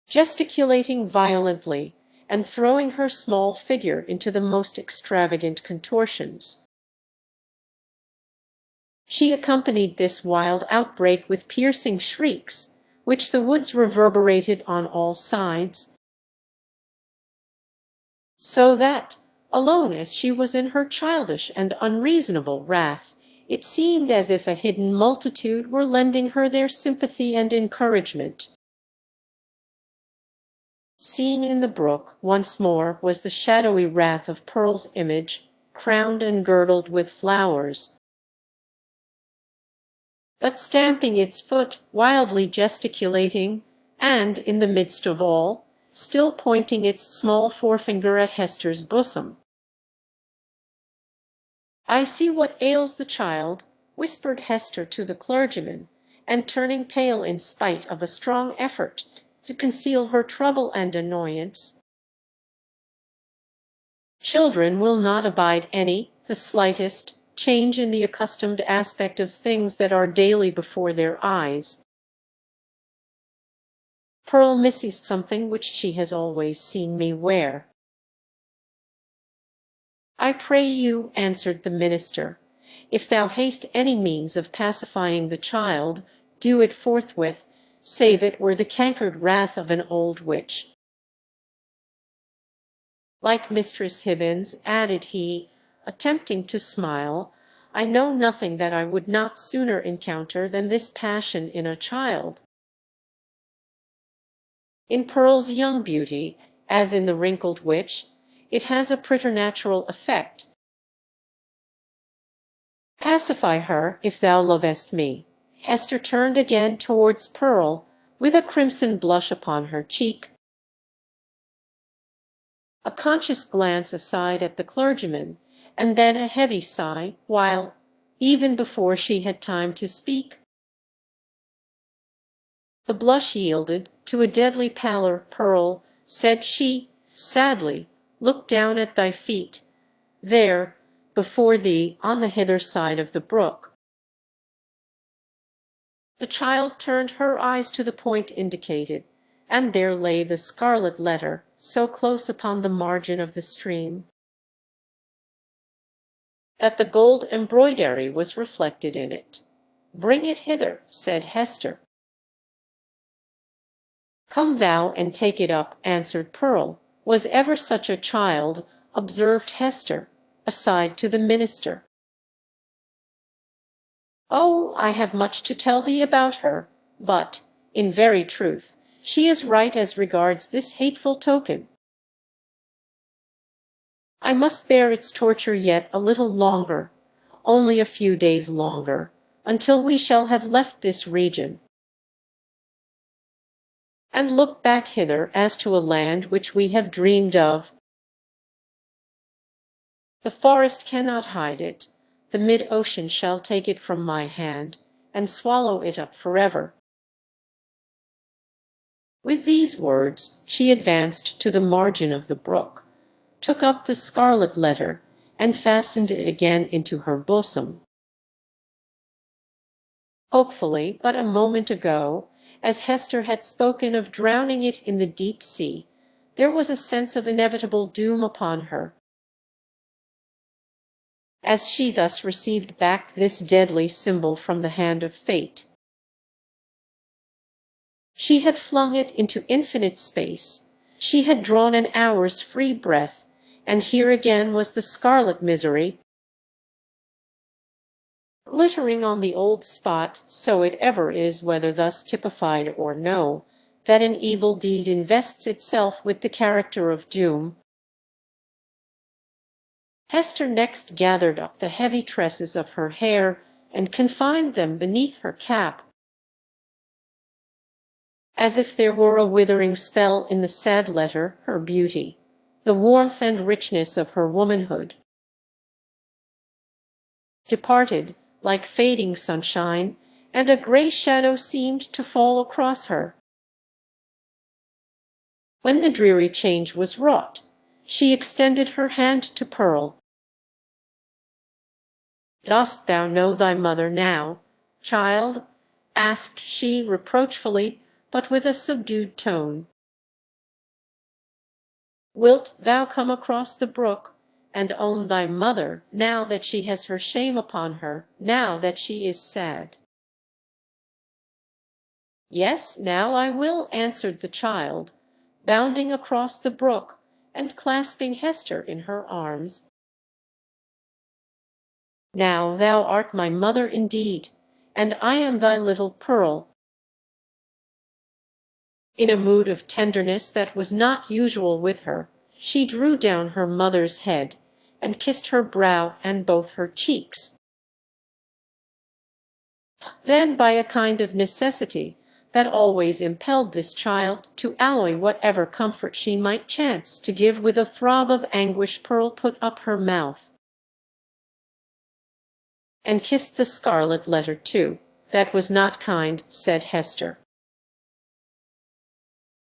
gesticulating violently, and throwing her small figure into the most extravagant contortions. She accompanied this wild outbreak with piercing shrieks, which the woods reverberated on all sides, so that, alone as she was in her childish and unreasonable wrath, it seemed as if a hidden multitude were lending her their sympathy and encouragement. Seen in the brook once more was the shadowy wrath of Pearl's image, crowned and girdled with flowers, but stamping its foot, wildly gesticulating, and, in the midst of all, still pointing its small forefinger at Hester's bosom. "I see what ails the child," whispered Hester to the clergyman, and turning pale in spite of a strong effort to conceal her trouble and annoyance. "Children will not abide the slightest, change in the accustomed aspect of things that are daily before their eyes. Pearl misses something which she has always seen me wear." "I pray you," answered the minister, "if thou hast any means of pacifying the child, do it forthwith, save it were the cankered wrath of an old witch. Like Mistress Hibbins," added he, attempting to smile, I know nothing that I would not sooner encounter than this passion in a child. In Pearl's young beauty, as in the wrinkled witch, it has a preternatural effect. Pacify her, if thou lovest me. Hester turned again towards Pearl, with a crimson blush upon her cheek, a conscious glance aside at the clergyman, and then a heavy sigh, while, even before she had time to speak, the blush yielded to a deadly pallor. Pearl, said she, sadly, look down at thy feet, there, before thee, on the hither side of the brook. The child turned her eyes to the point indicated, and there lay the scarlet letter, so close upon the margin of the stream that the gold embroidery was reflected in it. Bring it hither, said Hester. Come thou and take it up, answered Pearl. Was ever such a child, observed Hester, aside to the minister. Oh, I have much to tell thee about her, but, in very truth, she is right as regards this hateful token. I must bear its torture yet a little longer, only a few days longer, until we shall have left this region, and look back hither as to a land which we have dreamed of. The forest cannot hide it, the mid-ocean shall take it from my hand, and swallow it up forever. With these words, she advanced to the margin of the brook, took up the scarlet letter, and fastened it again into her bosom. Hopefully, but a moment ago, as Hester had spoken of drowning it in the deep sea, there was a sense of inevitable doom upon her. As she thus received back this deadly symbol from the hand of fate, she had flung it into infinite space, she had drawn an hour's free breath, and here again was the scarlet misery, glittering on the old spot. So it ever is, whether thus typified or no, that an evil deed invests itself with the character of doom. Hester next gathered up the heavy tresses of her hair and confined them beneath her cap, as if there were a withering spell in the sad letter. Her beauty, the warmth and richness of her womanhood, departed like fading sunshine, and a gray shadow seemed to fall across her. When the dreary change was wrought, she extended her hand to Pearl. Dost thou know thy mother now, child? Asked she reproachfully, but with a subdued tone. Wilt thou come across the brook, and own thy mother, now that she has her shame upon her, now that she is sad? Yes, now I will, answered the child, bounding across the brook, and clasping Hester in her arms. Now thou art my mother indeed, and I am thy little Pearl. In a mood of tenderness that was not usual with her, she drew down her mother's head, and kissed her brow and both her cheeks. Then, by a kind of necessity that always impelled this child to alloy whatever comfort she might chance to give with a throb of anguish, Pearl put up her mouth and kissed the scarlet letter too. That was not kind, said Hester.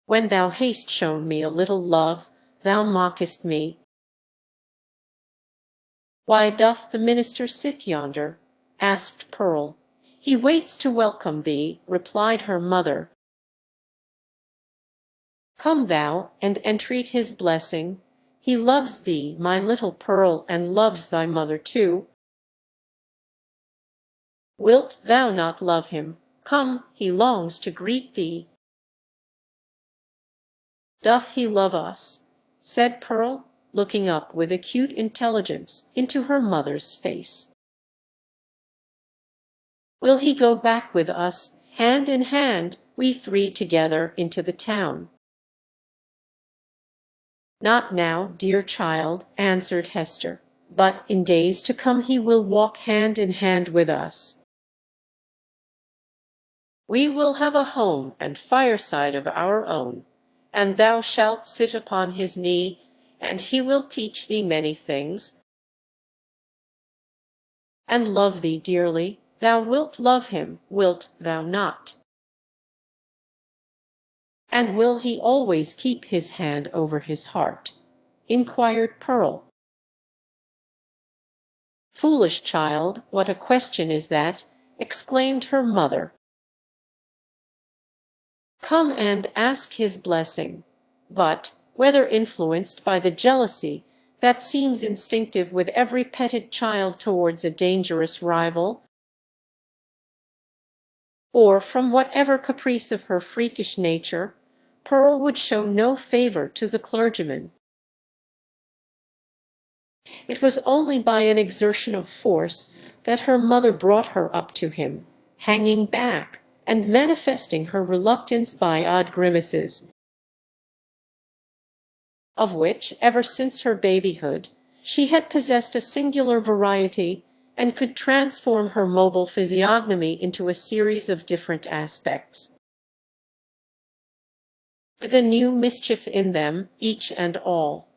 When thou hast shown me a little love, thou mockest me. Why doth the minister sit yonder? Asked Pearl. He waits to welcome thee, replied her mother. Come thou, and entreat his blessing. He loves thee, my little Pearl, and loves thy mother too. Wilt thou not love him? Come, he longs to greet thee. Doth he love us? Said Pearl, looking up with acute intelligence into her mother's face. Will he go back with us, hand in hand, we three together, into the town? Not now, dear child, answered Hester, but in days to come he will walk hand in hand with us. We will have a home and fireside of our own, and thou shalt sit upon his knee, and he will teach thee many things, and love thee dearly. Thou wilt love him, wilt thou not? And will he always keep his hand over his heart? Inquired Pearl. Foolish child, what a question is that? Exclaimed her mother. Come and ask his blessing. But, whether influenced by the jealousy that seems instinctive with every petted child towards a dangerous rival, or from whatever caprice of her freakish nature, Pearl would show no favor to the clergyman. It was only by an exertion of force that her mother brought her up to him, hanging back, and manifesting her reluctance by odd grimaces, of which, ever since her babyhood, she had possessed a singular variety, and could transform her mobile physiognomy into a series of different aspects, with a new mischief in them, each and all.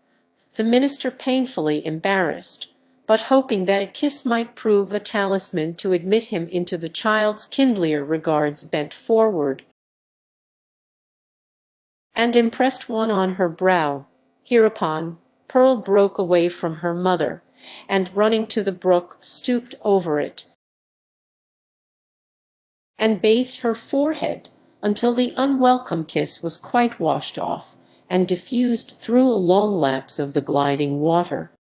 The minister painfully embarrassed, but hoping that a kiss might prove a talisman to admit him into the child's kindlier regards, bent forward and impressed one on her brow. Hereupon, Pearl broke away from her mother, and running to the brook, stooped over it, and bathed her forehead until the unwelcome kiss was quite washed off, and diffused through a long lapse of the gliding water.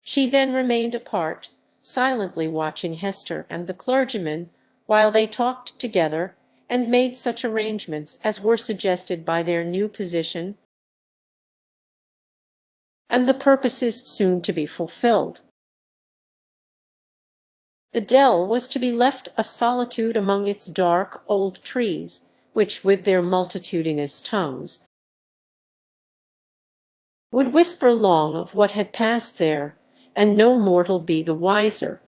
She then remained apart, silently watching Hester and the clergyman, while they talked together, and made such arrangements as were suggested by their new position, and the purposes soon to be fulfilled. The dell was to be left a solitude among its dark old trees, which, with their multitudinous tongues, would whisper long of what had passed there, and no mortal be the wiser.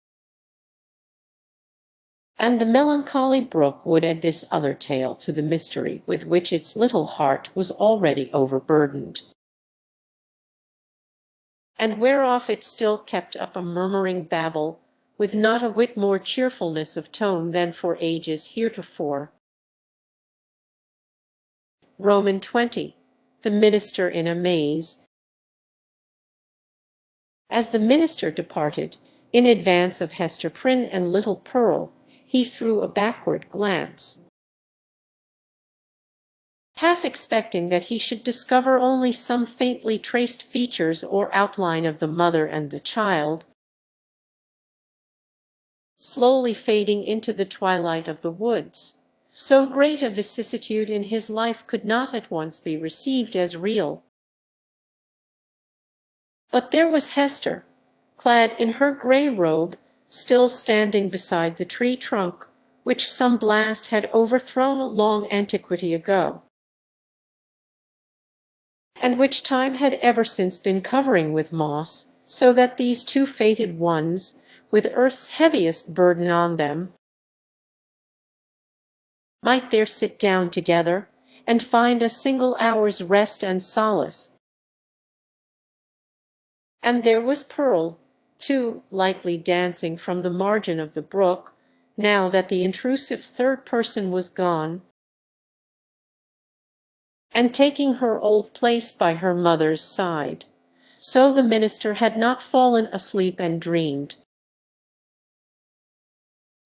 And the melancholy brook would add this other tale to the mystery with which its little heart was already overburdened, and whereof it still kept up a murmuring babble, with not a whit more cheerfulness of tone than for ages heretofore. Roman 20. The minister in a maze. As the minister departed, in advance of Hester Prynne and little Pearl, he threw a backward glance, half expecting that he should discover only some faintly traced features or outline of the mother and the child, slowly fading into the twilight of the woods. So great a vicissitude in his life could not at once be received as real. But there was Hester, clad in her grey robe, still standing beside the tree trunk, which some blast had overthrown a long antiquity ago, and which time had ever since been covering with moss, so that these two fated ones, with earth's heaviest burden on them, might there sit down together, and find a single hour's rest and solace. And there was Pearl, too, lightly dancing from the margin of the brook, now that the intrusive third person was gone, and taking her old place by her mother's side. So the minister had not fallen asleep and dreamed.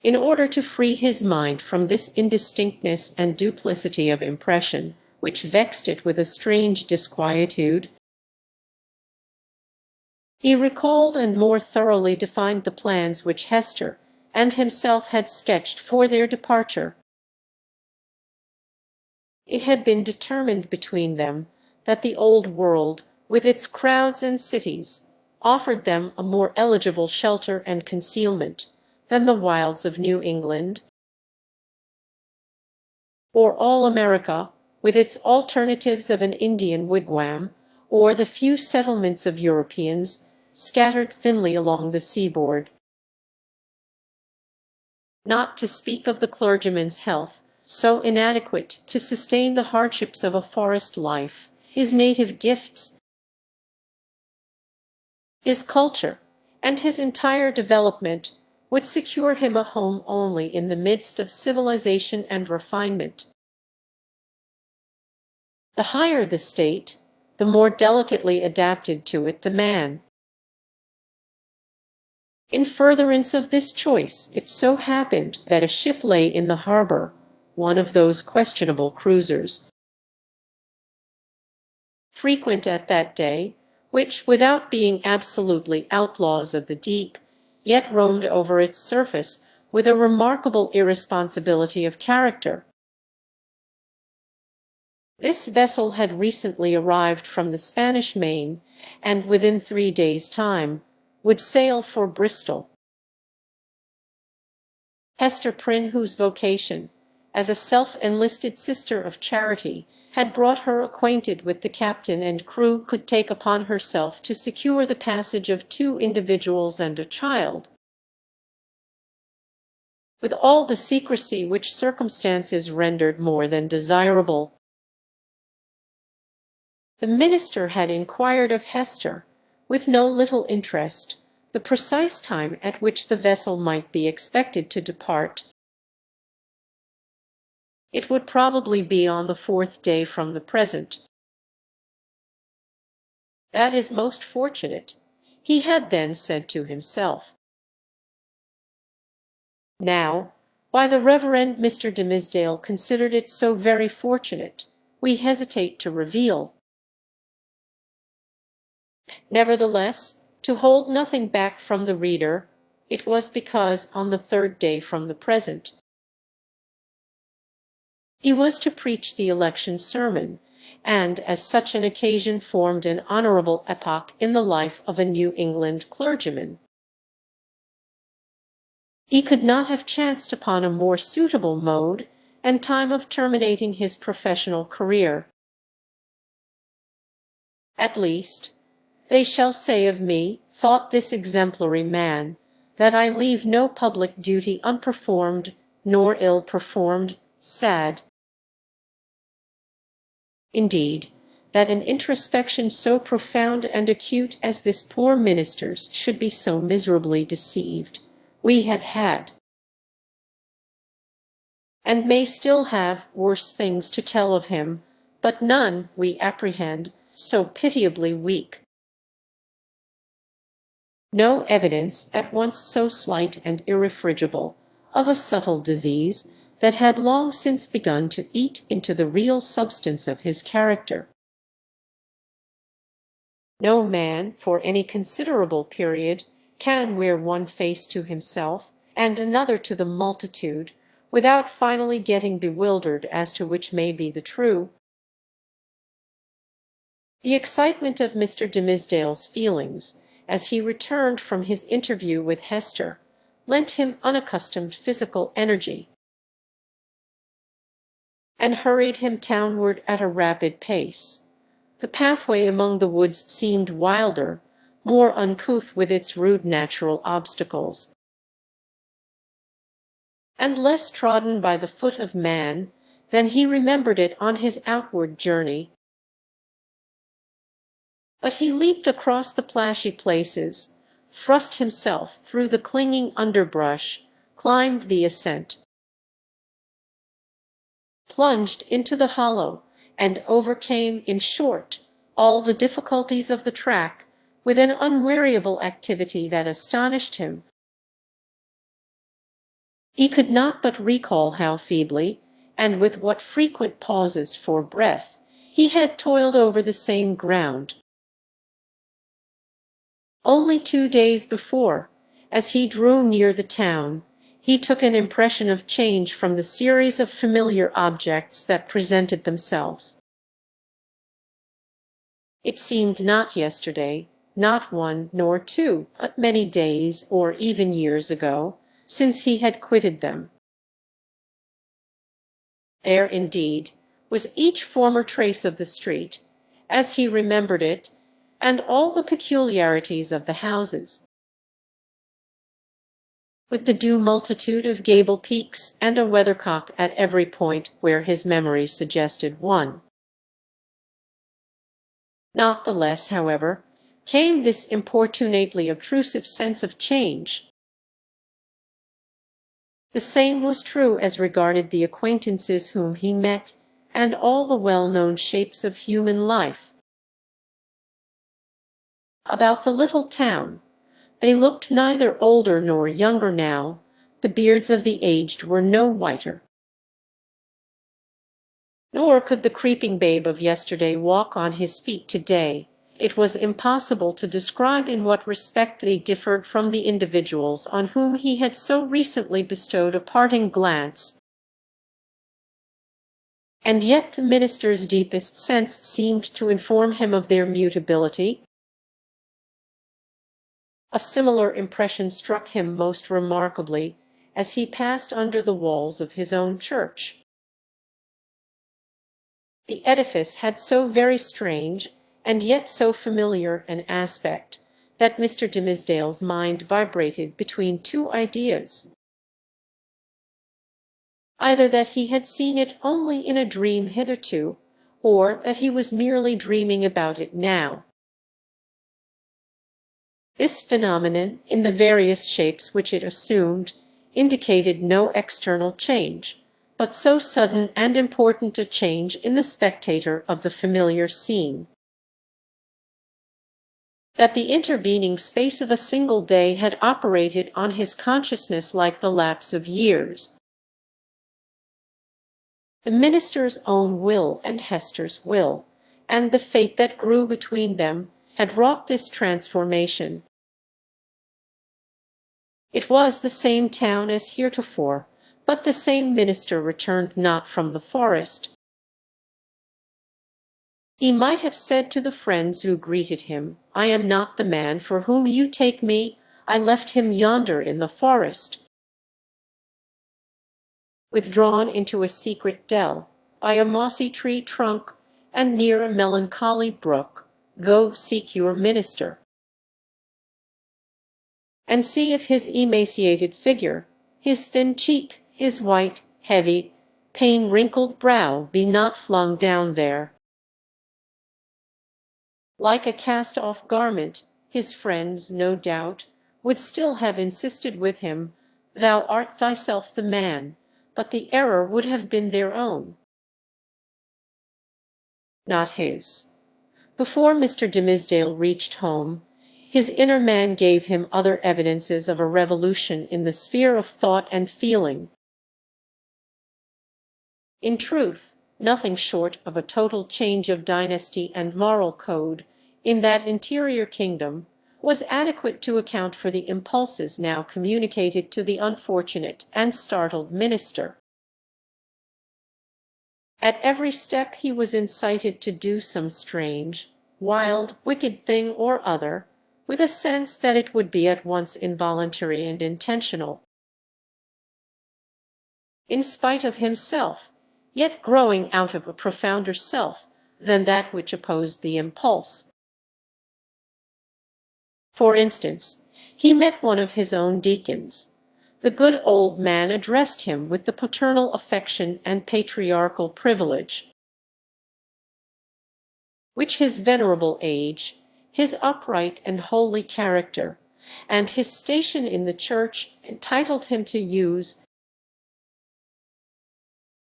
In order to free his mind from this indistinctness and duplicity of impression, which vexed it with a strange disquietude, he recalled and more thoroughly defined the plans which Hester and himself had sketched for their departure. It had been determined between them that the old world, with its crowds and cities, offered them a more eligible shelter and concealment, than the wilds of New England, or all America, with its alternatives of an Indian wigwam, or the few settlements of Europeans scattered thinly along the seaboard. Not to speak of the clergyman's health, so inadequate to sustain the hardships of a forest life, his native gifts, his culture, and his entire development would secure him a home only in the midst of civilization and refinement. The higher the state, the more delicately adapted to it the man. In furtherance of this choice, it so happened that a ship lay in the harbor, one of those questionable cruisers, frequent at that day, which, without being absolutely outlaws of the deep, yet roamed over its surface with a remarkable irresponsibility of character. This vessel had recently arrived from the Spanish Main, and within 3 days' time would sail for Bristol. Hester Prynne, whose vocation, as a self-enlisted sister of charity, had brought her acquainted with the captain and crew, could take upon herself to secure the passage of 2 individuals and a child, with all the secrecy which circumstances rendered more than desirable. The minister had inquired of Hester, with no little interest, the precise time at which the vessel might be expected to depart. It would probably be on the 4th day from the present. That is most fortunate, he had then said to himself. Now, why the Reverend Mr. Dimmesdale considered it so very fortunate, we hesitate to reveal. Nevertheless, to hold nothing back from the reader, it was because on the 3rd day from the present he was to preach the election sermon, and as such an occasion formed an honorable epoch in the life of a New England clergyman. He could not have chanced upon a more suitable mode and time of terminating his professional career. At least, they shall say of me, thought this exemplary man, that I leave no public duty unperformed, nor ill performed. Sad, indeed, that an introspection so profound and acute as this poor minister's should be so miserably deceived. We have had, and may still have, worse things to tell of him, but none, we apprehend, so pitiably weak. No evidence, at once so slight and irrefragable, of a subtle disease that had long since begun to eat into the real substance of his character. No man, for any considerable period, can wear one face to himself and another to the multitude, without finally getting bewildered as to which may be the true. The excitement of Mr. Dimmesdale's feelings, as he returned from his interview with Hester, lent him unaccustomed physical energy, and hurried him townward at a rapid pace. The pathway among the woods seemed wilder, more uncouth with its rude natural obstacles, and less trodden by the foot of man than he remembered it on his outward journey. But he leaped across the plashy places, thrust himself through the clinging underbrush, climbed the ascent, plunged into the hollow, and overcame, in short, all the difficulties of the track with an unweariable activity that astonished him. He could not but recall how feebly, and with what frequent pauses for breath, he had toiled over the same ground only 2 days before. As he drew near the town, he took an impression of change from the series of familiar objects that presented themselves. It seemed not yesterday, not 1 nor 2, but many days or even years ago, since he had quitted them. There, indeed, was each former trace of the street, as he remembered it, and all the peculiarities of the houses, with the due multitude of gable peaks and a weathercock at every point where his memory suggested one. Not the less, however, came this importunately obtrusive sense of change. The same was true as regarded the acquaintances whom he met, and all the well-known shapes of human life about the little town. They looked neither older nor younger now, the beards of the aged were no whiter. Nor could the creeping babe of yesterday walk on his feet today. It was impossible to describe in what respect they differed from the individuals on whom he had so recently bestowed a parting glance. And yet the minister's deepest sense seemed to inform him of their mutability. A similar impression struck him most remarkably as he passed under the walls of his own church. The edifice had so very strange, and yet so familiar an aspect, that Mr. Dimmesdale's mind vibrated between two ideas: either that he had seen it only in a dream hitherto, or that he was merely dreaming about it now. This phenomenon, in the various shapes which it assumed, indicated no external change, but so sudden and important a change in the spectator of the familiar scene, that the intervening space of a single day had operated on his consciousness like the lapse of years. The minister's own will and Hester's will, and the fate that grew between them, had wrought this transformation. It was the same town as heretofore, but the same minister returned not from the forest. He might have said to the friends who greeted him, "I am not the man for whom you take me, I left him yonder in the forest, withdrawn into a secret dell, by a mossy tree trunk, and near a melancholy brook. Go seek your minister, and see if his emaciated figure, his thin cheek, his white, heavy, pain-wrinkled brow be not flung down there like a cast-off garment." His friends, no doubt, would still have insisted with him, "Thou art thyself the man," but the error would have been their own, not his. Before Mr. Dimmesdale reached home, his inner man gave him other evidences of a revolution in the sphere of thought and feeling. In truth, nothing short of a total change of dynasty and moral code in that interior kingdom was adequate to account for the impulses now communicated to the unfortunate and startled minister. At every step he was incited to do some strange, wild, wicked thing or other, with a sense that it would be at once involuntary and intentional, in spite of himself, yet growing out of a profounder self than that which opposed the impulse. For instance, he met one of his own deacons. The good old man addressed him with the paternal affection and patriarchal privilege which his venerable age, his upright and holy character, and his station in the church entitled him to use,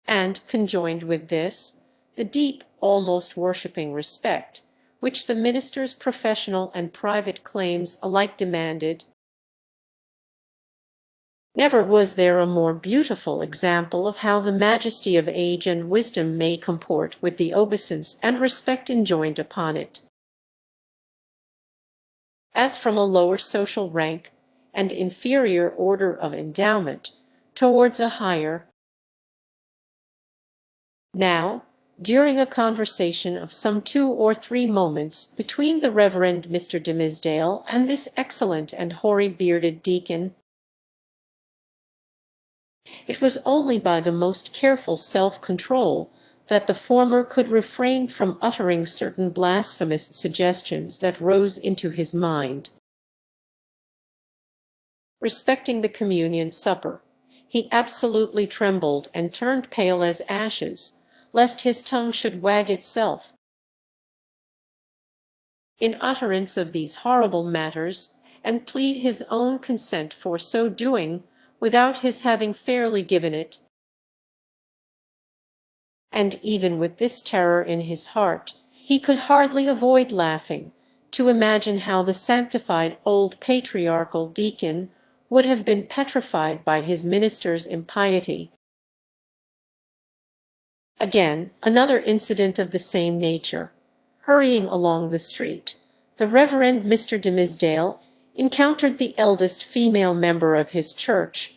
and, conjoined with this, the deep, almost worshipping respect which the minister's professional and private claims alike demanded. Never was there a more beautiful example of how the majesty of age and wisdom may comport with the obeisance and respect enjoined upon it, as from a lower social rank and inferior order of endowment towards a higher. Now, during a conversation of some 2 or 3 moments between the Reverend Mr. Dimmesdale and this excellent and hoary bearded deacon, It was only by the most careful self-control that the former could refrain from uttering certain blasphemous suggestions that rose into his mind. Respecting the communion supper, he absolutely trembled and turned pale as ashes, lest his tongue should wag itself. In utterance of these horrible matters, and plead his own consent for so doing, without his having fairly given it. And even with this terror in his heart, he could hardly avoid laughing, to imagine how the sanctified old patriarchal deacon would have been petrified by his minister's impiety. Again, another incident of the same nature. Hurrying along the street, the Reverend Mr. Dimmesdale encountered the eldest female member of his church,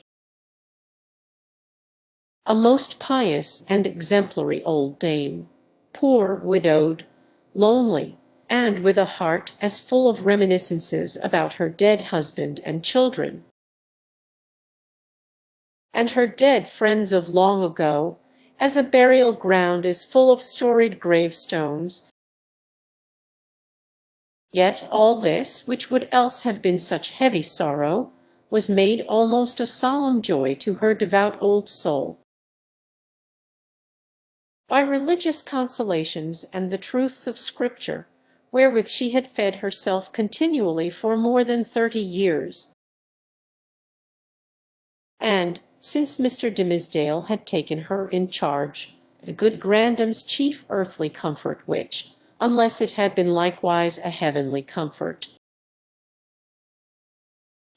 a most pious and exemplary old dame, poor, widowed, lonely, and with a heart as full of reminiscences about her dead husband and children, and her dead friends of long ago, as a burial ground is full of storied gravestones. Yet all this, which would else have been such heavy sorrow, was made almost a solemn joy to her devout old soul. By religious consolations and the truths of Scripture, wherewith she had fed herself continually for more than 30 years. And, since Mr. Dimmesdale had taken her in charge, the good grandam's chief earthly comfort which, unless it had been likewise a heavenly comfort,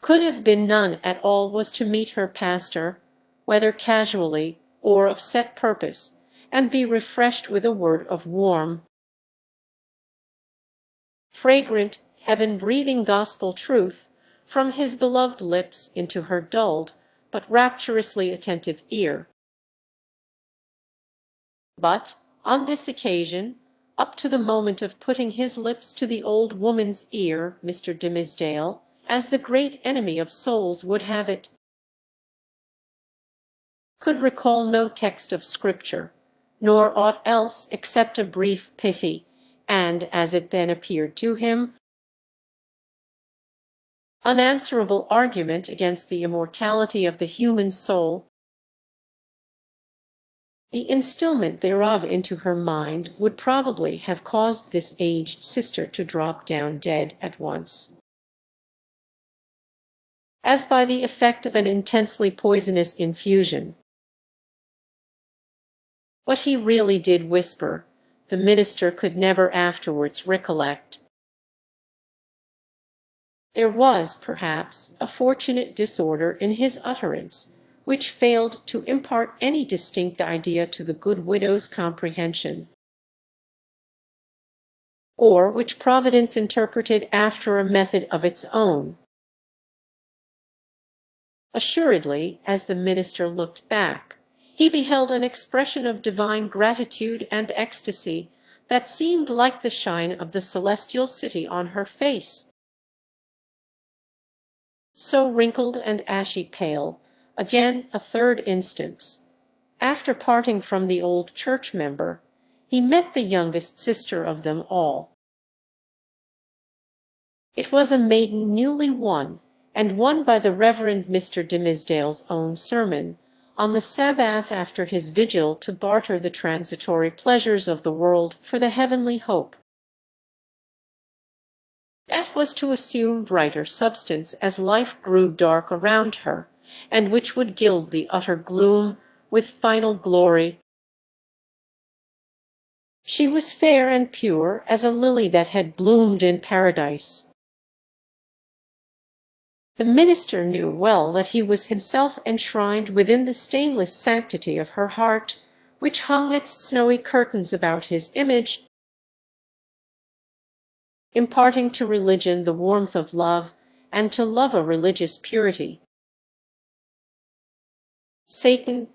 could have been none at all, was to meet her pastor, whether casually or of set purpose, and be refreshed with a word of warm, fragrant, heaven-breathing gospel truth from his beloved lips into her dulled, but rapturously attentive ear. But, on this occasion, up to the moment of putting his lips to the old woman's ear, Mr. Dimmesdale, as the great enemy of souls would have it, could recall no text of Scripture, nor aught else except a brief, pithy, and, as it then appeared to him, unanswerable argument against the immortality of the human soul. The instilment thereof into her mind would probably have caused this aged sister to drop down dead at once, as by the effect of an intensely poisonous infusion. What he really did whisper, the minister could never afterwards recollect. There was, perhaps, a fortunate disorder in his utterance, which failed to impart any distinct idea to the good widow's comprehension, or which Providence interpreted after a method of its own. Assuredly, as the minister looked back, he beheld an expression of divine gratitude and ecstasy that seemed like the shine of the celestial city on her face, so wrinkled and ashy pale. Again, a third instance. After parting from the old church member, he met the youngest sister of them all. It was a maiden newly won, and won by the Reverend Mr. Dimmesdale's own sermon, on the Sabbath after his vigil, to barter the transitory pleasures of the world for the heavenly hope that was to assume brighter substance as life grew dark around her, and which would gild the utter gloom with final glory. She was fair and pure as a lily that had bloomed in paradise. The minister knew well that he was himself enshrined within the stainless sanctity of her heart, which hung its snowy curtains about his image, imparting to religion the warmth of love, and to love a religious purity. Satan,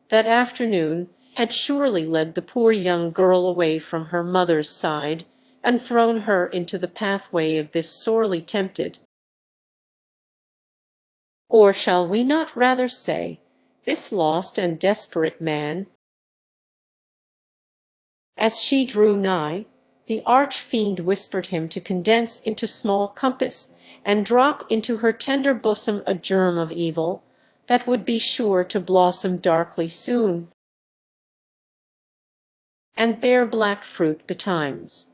that afternoon, had surely led the poor young girl away from her mother's side, and thrown her into the pathway of this sorely tempted, or shall we not rather say, this lost and desperate man. As she drew nigh, the arch-fiend whispered him to condense into small compass, and drop into her tender bosom a germ of evil, that would be sure to blossom darkly soon, and bear black fruit betimes.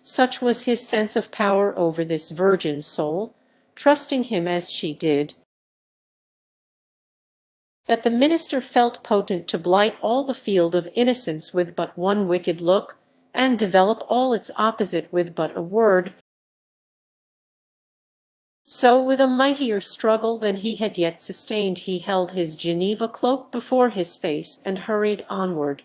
Such was his sense of power over this virgin soul, trusting him as she did, that the minister felt potent to blight all the field of innocence with but one wicked look, and develop all its opposite with but a word. So with a mightier struggle than he had yet sustained he held his Geneva cloak before his face and hurried onward,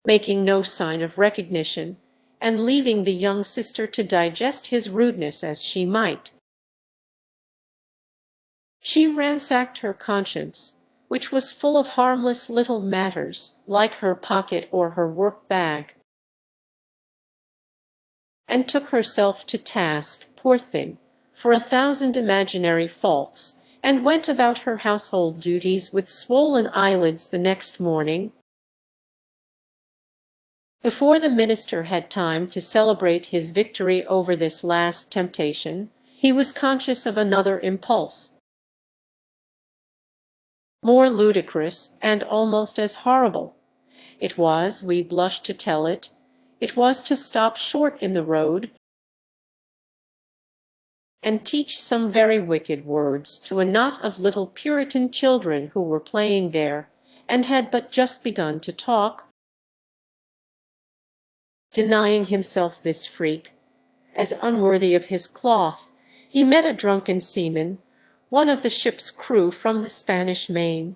making no sign of recognition, and leaving the young sister to digest his rudeness as she might. She ransacked her conscience, which was full of harmless little matters, like her pocket or her work-bag, and took herself to task, poor thing, for 1,000 imaginary faults, and went about her household duties with swollen eyelids the next morning. Before the minister had time to celebrate his victory over this last temptation, he was conscious of another impulse, more ludicrous and almost as horrible. It was, we blush to tell it, it was to stop short in the road and teach some very wicked words to a knot of little Puritan children who were playing there, and had but just begun to talk. Denying himself this freak, as unworthy of his cloth, he met a drunken seaman, one of the ship's crew from the Spanish Main,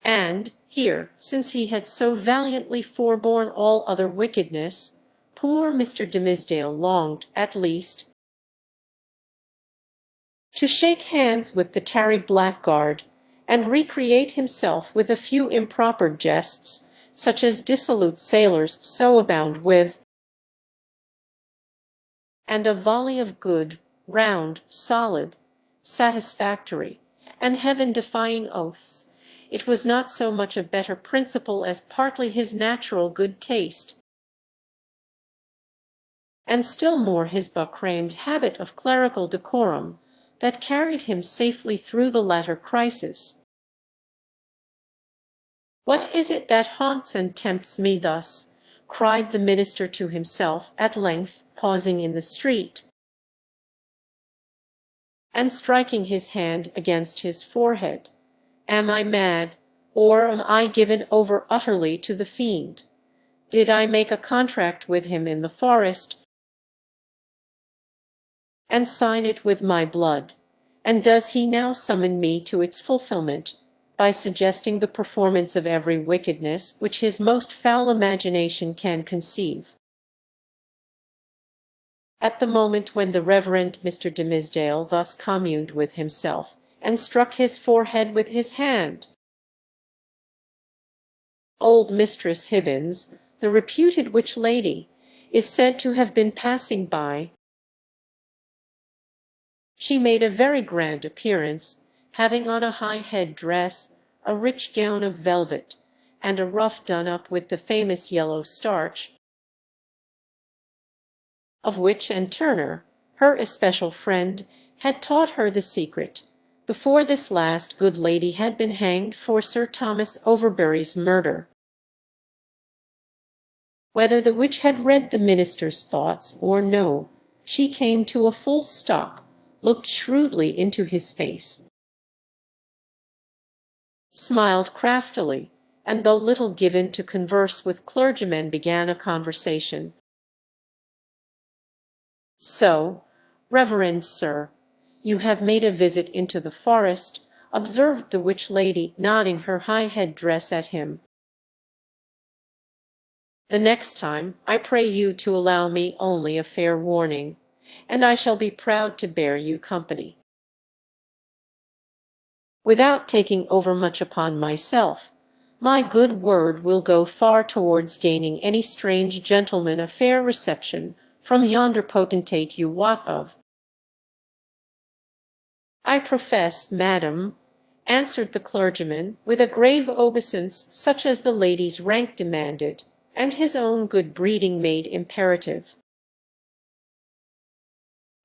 and here, since he had so valiantly forborne all other wickedness, poor Mr. Dimmesdale longed, at least, to shake hands with the tarry blackguard, and recreate himself with a few improper jests, such as dissolute sailors so abound with, and a volley of good, round, solid, satisfactory, and heaven-defying oaths. It was not so much a better principle as partly his natural good taste, and still more his becramed habit of clerical decorum, that carried him safely through the latter crisis. "What is it that haunts and tempts me thus?" cried the minister to himself at length, pausing in the street, and striking his hand against his forehead. "Am I mad, or am I given over utterly to the fiend? Did I make a contract with him in the forest, and sign it with my blood, and does he now summon me to its fulfilment, by suggesting the performance of every wickedness which his most foul imagination can conceive?" At the moment when the Reverend Mr. Dimmesdale thus communed with himself, and struck his forehead with his hand, old Mistress Hibbins, the reputed witch lady, is said to have been passing by. She made a very grand appearance, having on a high head-dress, a rich gown of velvet, and a ruff done up with the famous yellow starch, of which and Turner, her especial friend, had taught her the secret, before this last good lady had been hanged for Sir Thomas Overbury's murder. Whether the witch had read the minister's thoughts or no, she came to a full stop, looked shrewdly into his face, smiled craftily, and though little given to converse with clergymen began a conversation. "So, reverend sir, you have made a visit into the forest," observed the witch lady, nodding her high head-dress at him. "The next time, I pray you to allow me only a fair warning, and I shall be proud to bear you company. Without taking over much upon myself, my good word will go far towards gaining any strange gentleman a fair reception from yonder potentate you wot of. "I profess, madam," answered the clergyman, with a grave obeisance such as the lady's rank demanded, and his own good breeding made imperative,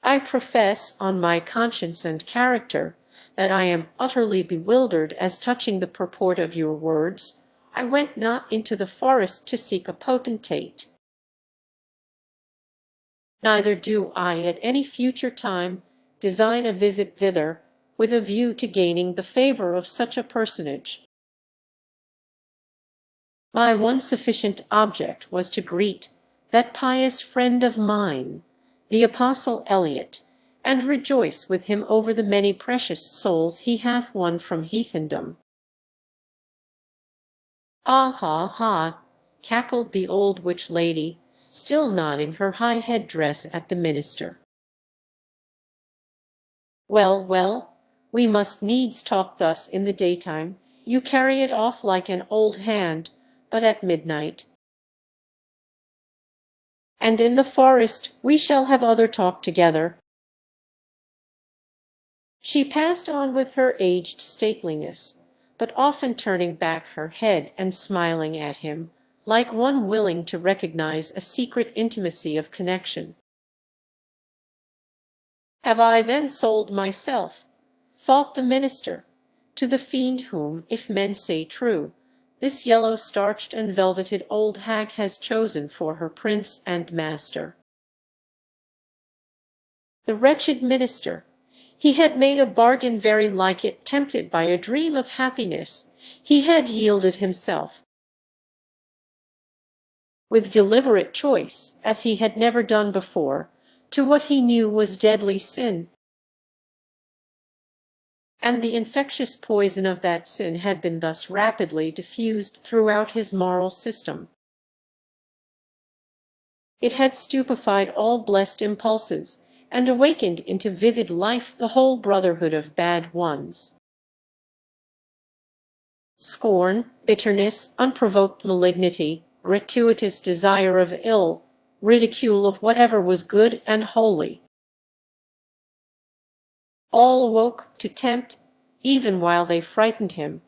"I profess, on my conscience and character, that I am utterly bewildered as touching the purport of your words. I went not into the forest to seek a potentate. Neither do I at any future time design a visit thither with a view to gaining the favour of such a personage. My one sufficient object was to greet that pious friend of mine, the Apostle Eliot, and rejoice with him over the many precious souls he hath won from heathendom." "Ah, ha, ha!" cackled the old witch lady, still nodding her high head-dress at the minister. "Well, well, we must needs talk thus in the daytime. You carry it off like an old hand, but at midnight and in the forest we shall have other talk together." She passed on with her aged stateliness, but often turning back her head and smiling at him, like one willing to recognize a secret intimacy of connection. "Have I then sold myself," thought the minister, "to the fiend whom, if men say true, this yellow-starched and velveted old hag has chosen for her prince and master?" The wretched minister! He had made a bargain very like it, tempted by a dream of happiness. He had yielded himself, with deliberate choice, as he had never done before, to what he knew was deadly sin. And the infectious poison of that sin had been thus rapidly diffused throughout his moral system. It had stupefied all blessed impulses, and awakened into vivid life the whole brotherhood of bad ones. Scorn, bitterness, unprovoked malignity, gratuitous desire of ill, ridicule of whatever was good and holy, all awoke to tempt, even while they frightened him.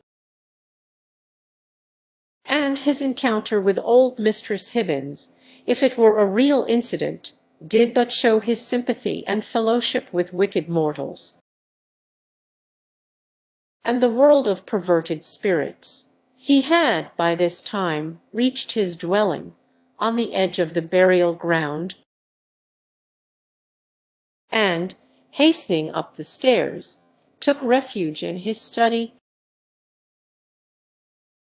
And his encounter with old Mistress Hibbins, if it were a real incident, did but show his sympathy and fellowship with wicked mortals, and the world of perverted spirits. He had, by this time, reached his dwelling, on the edge of the burial ground, and, hastening up the stairs, took refuge in his study.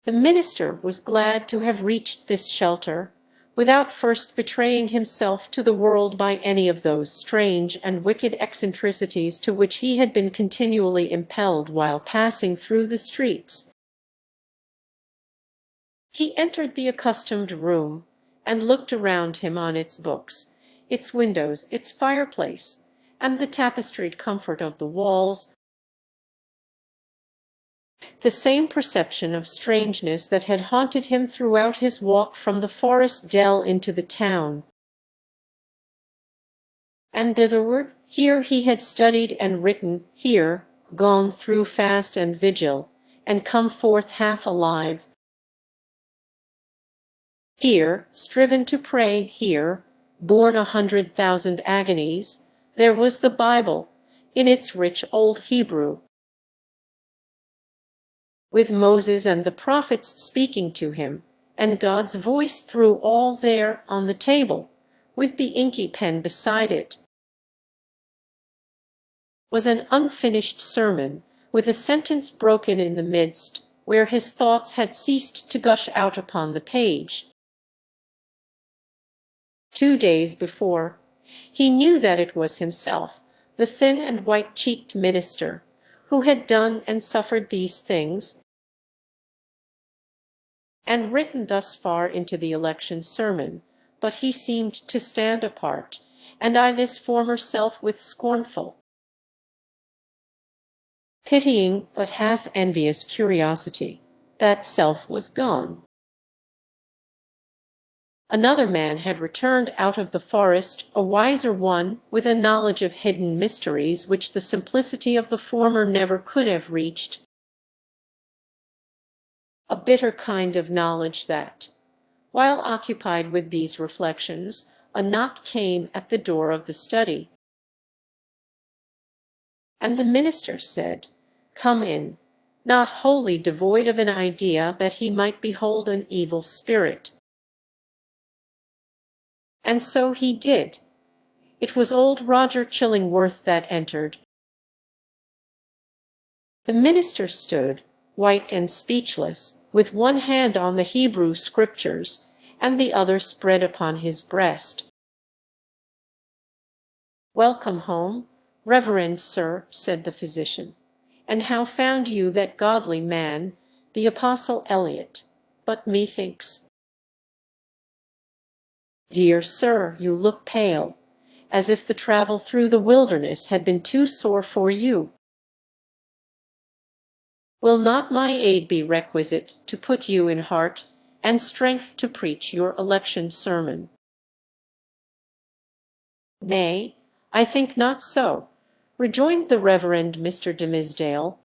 The minister was glad to have reached this shelter, without first betraying himself to the world by any of those strange and wicked eccentricities to which he had been continually impelled while passing through the streets. He entered the accustomed room, and looked around him on its books, its windows, its fireplace, and the tapestried comfort of the walls. The same perception of strangeness that had haunted him throughout his walk from the forest dell into the town, and thitherward. Here he had studied and written, here gone through fast and vigil, and come forth half alive, here striven to pray, here borne 100,000 agonies. There was the Bible, in its rich old Hebrew, with Moses and the prophets speaking to him, and God's voice through all there on the table, with the inky pen beside it, was an unfinished sermon, with a sentence broken in the midst, where his thoughts had ceased to gush out upon the page. 2 days before, he knew that it was himself, the thin and white-cheeked minister, who had done and suffered these things, and written thus far into the election sermon, but he seemed to stand apart, and eye this former self with scornful, pitying but half-envious curiosity. That self was gone. Another man had returned out of the forest, a wiser one, with a knowledge of hidden mysteries which the simplicity of the former never could have reached, a bitter kind of knowledge that, while occupied with these reflections, a knock came at the door of the study, and the minister said, "Come in," not wholly devoid of an idea that he might behold an evil spirit. And so he did. It was old Roger Chillingworth that entered. The minister stood, white and speechless, with one hand on the Hebrew Scriptures, and the other spread upon his breast. "Welcome home, reverend sir," said the physician. "And how found you that godly man, the Apostle Eliot? But methinks—" "Dear sir, you look pale, as if the travel through the wilderness had been too sore for you. Will not my aid be requisite to put you in heart and strength to preach your election sermon?" "Nay, I think not so," rejoined the Reverend Mr. Dimmesdale.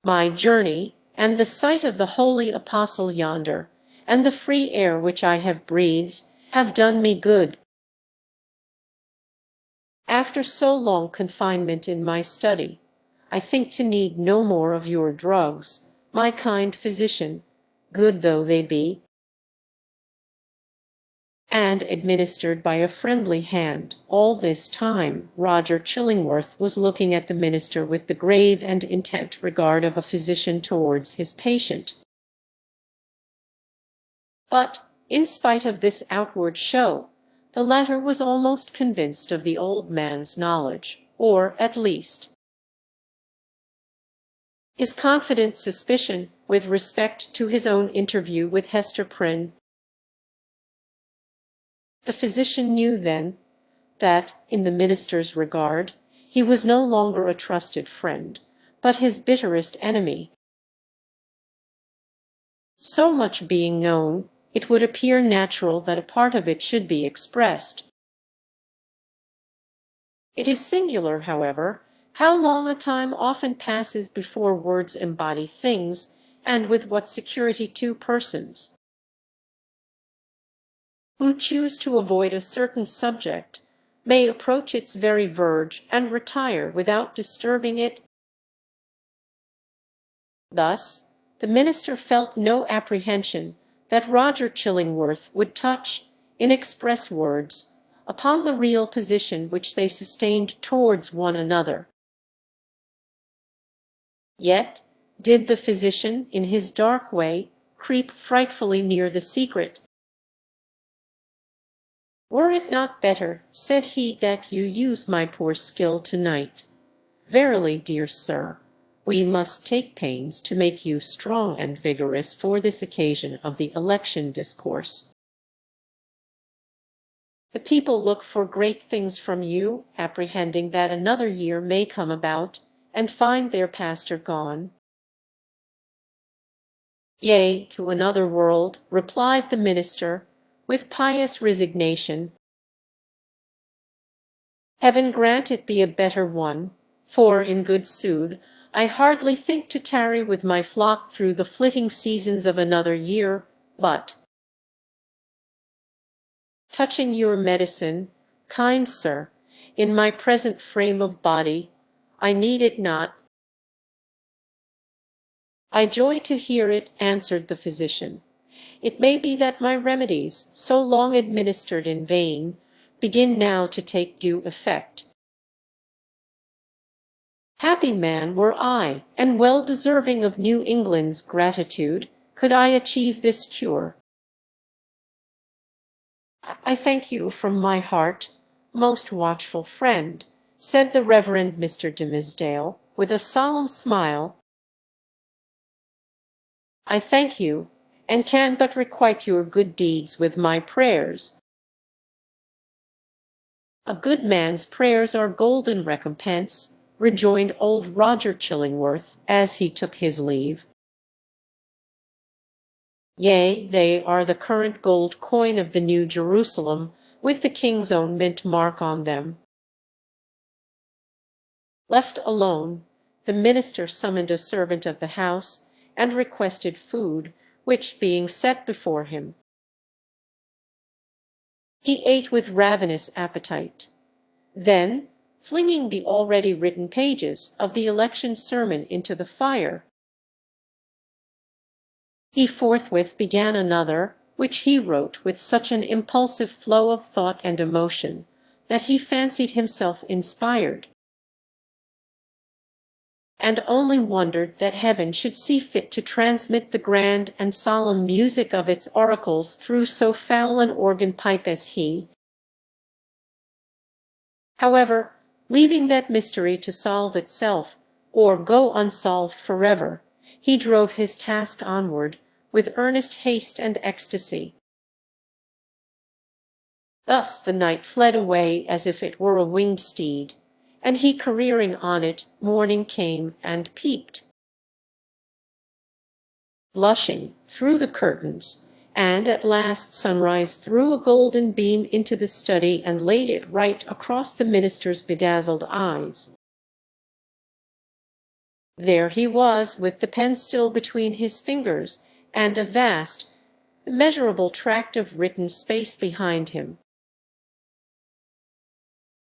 "My journey, and the sight of the holy apostle yonder, and the free air which I have breathed, have done me good. After so long confinement in my study, I think to need no more of your drugs, my kind physician, good though they be." And administered by a friendly hand. All this time Roger Chillingworth was looking at the minister with the grave and intent regard of a physician towards his patient. But, in spite of this outward show, the latter was almost convinced of the old man's knowledge, or, at least, his confident suspicion with respect to his own interview with Hester Prynne. The physician knew then that, in the minister's regard, he was no longer a trusted friend, but his bitterest enemy. So much being known, it would appear natural that a part of it should be expressed. It is singular, however, how long a time often passes before words embody things, and with what security two persons who choose to avoid a certain subject may approach its very verge and retire without disturbing it. Thus, the minister felt no apprehension that Roger Chillingworth would touch, in express words, upon the real position which they sustained towards one another. Yet did the physician, in his dark way, creep frightfully near the secret. "Were it not better," said he, "that you use my poor skill to-night? Verily, dear sir, we must take pains to make you strong and vigorous for this occasion of the election discourse. The people look for great things from you, apprehending that another year may come about, and find their pastor gone." "Yea, to another world," replied the minister, with pious resignation. "Heaven grant it be a better one, for, in good sooth, I hardly think to tarry with my flock through the flitting seasons of another year, but, touching your medicine, kind sir, in my present frame of body, I need it not." "I joy to hear it," answered the physician. "It may be that my remedies, so long administered in vain, begin now to take due effect. Happy man were I, and well deserving of New England's gratitude, could I achieve this cure. I thank you from my heart, most watchful friend," said the Reverend Mr. Dimmesdale, with a solemn smile. "I thank you, and can but requite your good deeds with my prayers." "A good man's prayers are golden recompense," rejoined old Roger Chillingworth, as he took his leave. Yea, they are the current gold coin of the New Jerusalem, with the king's own mint mark on them. Left alone, the minister summoned a servant of the house, and requested food, which being set before him, he ate with ravenous appetite. Then, flinging the already written pages of the election sermon into the fire, he forthwith began another, which he wrote with such an impulsive flow of thought and emotion, that he fancied himself inspired, and only wondered that heaven should see fit to transmit the grand and solemn music of its oracles through so foul an organ pipe as he. However, leaving that mystery to solve itself, or go unsolved forever, he drove his task onward, with earnest haste and ecstasy. Thus the night fled away as if it were a winged steed, and he careering on it, morning came and peeped, blushing, through the curtains, and at last sunrise threw a golden beam into the study and laid it right across the minister's bedazzled eyes. There he was, with the pen still between his fingers, and a vast, immeasurable tract of written space behind him.